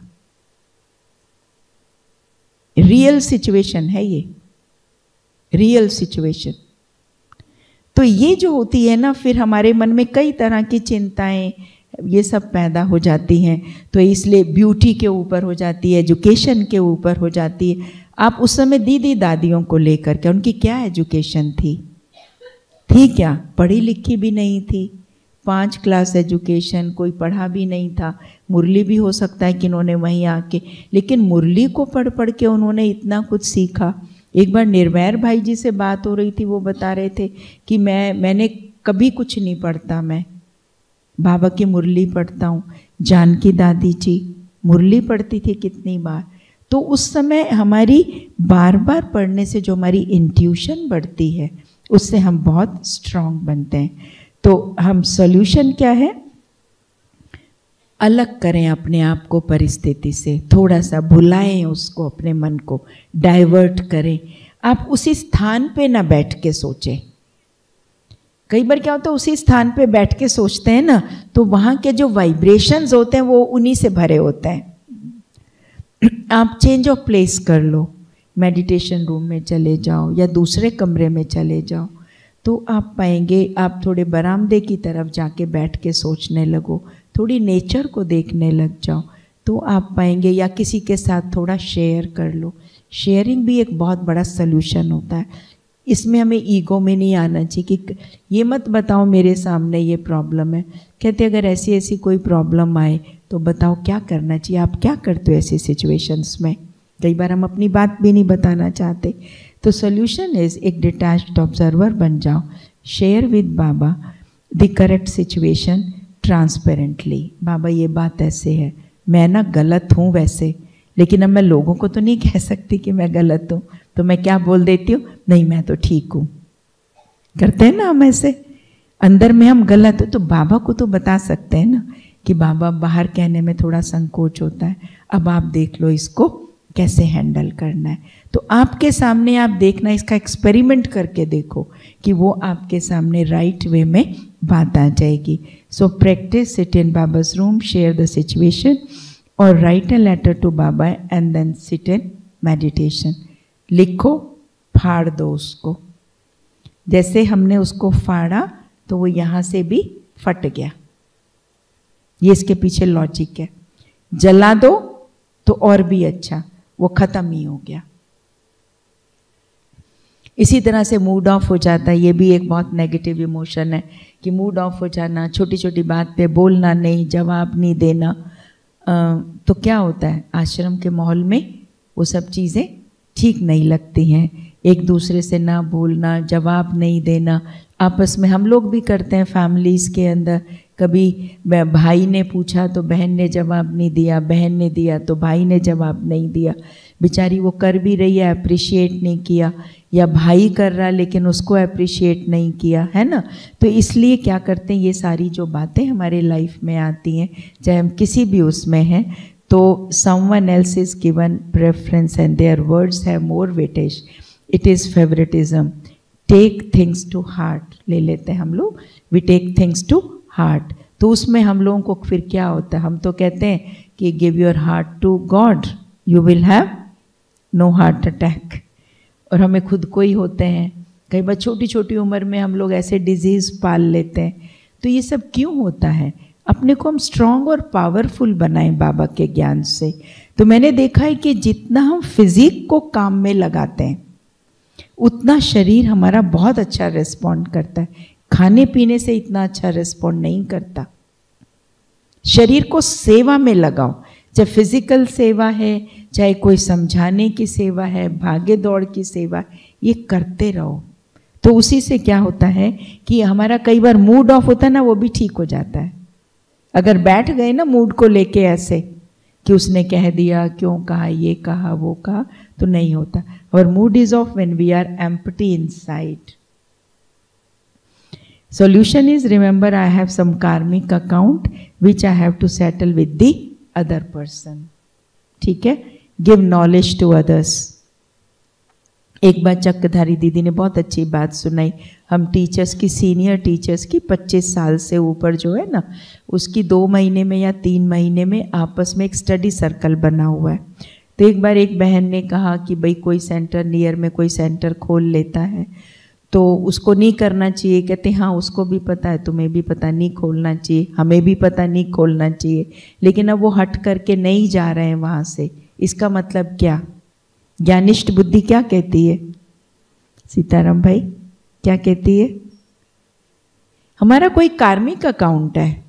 रियल सिचुएशन है ये, रियल सिचुएशन। तो ये जो होती है ना, फिर हमारे मन में कई तरह की चिंताएं ये सब पैदा हो जाती हैं। तो इसलिए ब्यूटी के ऊपर हो जाती है, एजुकेशन के ऊपर हो जाती है। आप उस समय दीदी दादियों को लेकर के, उनकी क्या एजुकेशन थी क्या, पढ़ी लिखी भी नहीं थी, 5 क्लास एजुकेशन, कोई पढ़ा भी नहीं था। मुरली भी हो सकता है कि उन्होंने वहीं आके, लेकिन मुरली को पढ़ पढ़ के उन्होंने इतना कुछ सीखा। एक बार निर्वैर भाई जी से बात हो रही थी, वो बता रहे थे कि मैंने कभी कुछ नहीं पढ़ता, मैं बाबा की मुरली पढ़ता हूँ। जानकी दादी जी मुरली पढ़ती थी कितनी बार। तो उस समय हमारी बार बार पढ़ने से जो हमारी इंट्यूशन बढ़ती है, उससे हम बहुत स्ट्रांग बनते हैं। तो हम सॉल्यूशन क्या है, अलग करें अपने आप को परिस्थिति से, थोड़ा सा भुलाएं उसको, अपने मन को डाइवर्ट करें। आप उसी स्थान पे ना बैठ के सोचें। कई बार क्या होता है, उसी स्थान पे बैठ के सोचते हैं ना, तो वहाँ के जो वाइब्रेशंस होते हैं वो उन्हीं से भरे होते हैं। आप चेंज ऑफ प्लेस कर लो, मेडिटेशन रूम में चले जाओ या दूसरे कमरे में चले जाओ, तो आप पाएंगे, आप थोड़े बरामदे की तरफ जाके बैठ के सोचने लगो, थोड़ी नेचर को देखने लग जाओ, तो आप पाएंगे। या किसी के साथ थोड़ा शेयर कर लो। शेयरिंग भी एक बहुत बड़ा सल्यूशन होता है। इसमें हमें ईगो में नहीं आना चाहिए कि ये मत बताओ मेरे सामने ये प्रॉब्लम है। कहते अगर ऐसी ऐसी कोई प्रॉब्लम आए तो बताओ क्या करना चाहिए, आप क्या करते हो ऐसी सिचुएशंस में। कई बार हम अपनी बात भी नहीं बताना चाहते। तो सोल्यूशन इज एक डिटैच्ड ऑब्जर्वर बन जाओ, share with Baba the correct situation transparently. Baba ये बात ऐसे है, मैं ना गलत हूँ वैसे, लेकिन अब मैं लोगों को तो नहीं कह सकती कि मैं गलत हूँ, तो मैं क्या बोल देती हूँ, नहीं मैं तो ठीक हूँ। करते हैं ना हम ऐसे, अंदर में हम गलत हो तो बाबा को तो बता सकते हैं ना कि बाबा बाहर कहने में थोड़ा संकोच होता है, अब आप देख लो इसको कैसे हैंडल करना है। तो आपके सामने आप देखना, इसका एक्सपेरिमेंट करके देखो कि वो आपके सामने राइट वे में बात आ जाएगी। So practice, sit in Baba's room, share the situation और write a letter to Baba and then sit in meditation. लिखो, फाड़ दो उसको। जैसे हमने उसको फाड़ा तो वो यहाँ से भी फट गया, ये इसके पीछे लॉजिक है। जला दो तो और भी अच्छा, वो खत्म ही हो गया। इसी तरह से मूड ऑफ हो जाता है, ये भी एक बहुत नेगेटिव इमोशन है कि मूड ऑफ हो जाना, छोटी छोटी बात पे बोलना नहीं, जवाब नहीं देना। तो क्या होता है, आश्रम के माहौल में वो सब चीज़ें ठीक नहीं लगती हैं। एक दूसरे से ना बोलना, जवाब नहीं देना, आपस में हम लोग भी करते हैं फैमिलीज़ के अंदर। कभी भाई ने पूछा तो बहन ने जवाब नहीं दिया, बहन ने दिया तो भाई ने जवाब नहीं दिया। बेचारी वो कर भी रही है, अप्रिशिएट नहीं किया, या भाई कर रहा लेकिन उसको अप्रिशिएट नहीं किया, है ना। तो इसलिए क्या करते हैं, ये सारी जो बातें हमारे लाइफ में आती हैं, चाहे हम किसी भी उसमें हैं, तो someone else is given preference and their words have more weightage. It is favoritism. Take things to heart. ले लेते हैं हम लोग, we take things to heart. तो उसमें हम लोगों को फिर क्या होता है, हम तो कहते हैं कि give your heart to God, you will have no heart attack. और हमें खुद को ही होते हैं। कई बार छोटी छोटी उम्र में हम लोग ऐसे डिजीज़ पाल लेते हैं। तो ये सब क्यों होता है, अपने को हम स्ट्रॉन्ग और पावरफुल बनाएं बाबा के ज्ञान से। तो मैंने देखा है कि जितना हम फिजिक को काम में लगाते हैं उतना शरीर हमारा बहुत अच्छा रिस्पॉन्ड करता है। खाने पीने से इतना अच्छा रिस्पॉन्ड नहीं करता। शरीर को सेवा में लगाओ, चाहे फिजिकल सेवा है, चाहे कोई समझाने की सेवा है, भागे दौड़ की सेवा, ये करते रहो। तो उसी से क्या होता है कि हमारा कई बार मूड ऑफ होता है ना, वो भी ठीक हो जाता है। अगर बैठ गए ना मूड को लेके ऐसे कि उसने कह दिया, क्यों कहा, ये कहा, वो कहा, तो नहीं होता। और mood is off when we are empty inside. Solution is, remember, I have some karmic account which I have to settle with the other person. ठीक है? Give knowledge to others. एक बार चक्रधारी दीदी ने बहुत अच्छी बात सुनाई। हम टीचर्स की, सीनियर टीचर्स की 25 साल से ऊपर जो है ना, उसकी 2 महीने में या 3 महीने में आपस में एक स्टडी सर्कल बना हुआ है। तो एक बार एक बहन ने कहा कि भाई कोई सेंटर नियर में कोई सेंटर खोल लेता है तो उसको नहीं करना चाहिए। कहते हाँ, उसको भी पता है, तुम्हें भी पता, नहीं खोलना चाहिए, हमें भी पता नहीं खोलना चाहिए, लेकिन अब वो हट करके नहीं जा रहे हैं वहाँ से। इसका मतलब क्या? ज्ञानिष्ठ बुद्धि क्या कहती है? सीताराम भाई क्या कहती है? हमारा कोई कार्मिक अकाउंट है,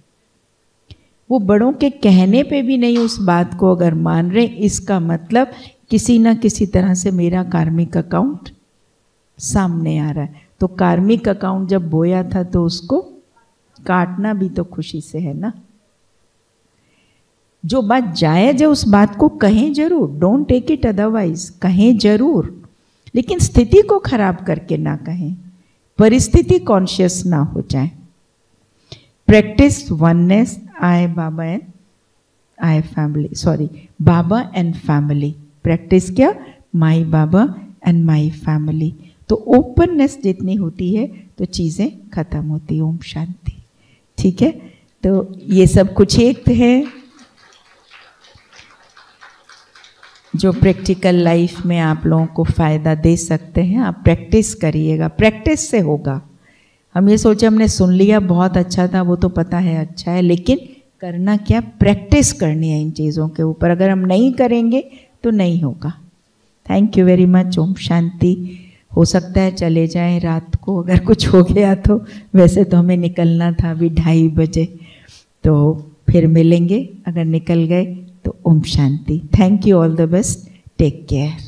वो बड़ों के कहने पे भी नहीं उस बात को अगर मान रहे, इसका मतलब किसी ना किसी तरह से मेरा कार्मिक अकाउंट सामने आ रहा है। तो कार्मिक अकाउंट जब बोया था तो उसको काटना भी तो खुशी से है ना। जो बात जायज है उस बात को कहें जरूर, डोंट टेक इट अदरवाइज, कहें जरूर, लेकिन स्थिति को खराब करके ना कहें, परिस्थिति कॉन्शियस ना हो जाए। Practice oneness, I Baba and I family, sorry, Baba and family. Practice क्या? माई बाबा एंड माई फैमिली। तो ओपननेस जितनी होती है तो चीज़ें खत्म होती। ओम शांति। ठीक है, तो ये सब कुछ एक है जो प्रैक्टिकल लाइफ में आप लोगों को फ़ायदा दे सकते हैं। आप प्रैक्टिस करिएगा, प्रैक्टिस से होगा। हम ये सोचे हमने सुन लिया बहुत अच्छा था, वो तो पता है अच्छा है, लेकिन करना क्या? प्रैक्टिस करनी है इन चीज़ों के ऊपर। अगर हम नहीं करेंगे तो नहीं होगा। Thank you very much. ओम शांति। हो सकता है चले जाएं रात को अगर कुछ हो गया तो, वैसे तो हमें निकलना था अभी 2:30 बजे, तो फिर मिलेंगे अगर निकल गए तो। ओम शांति। Thank you, all the best, take care.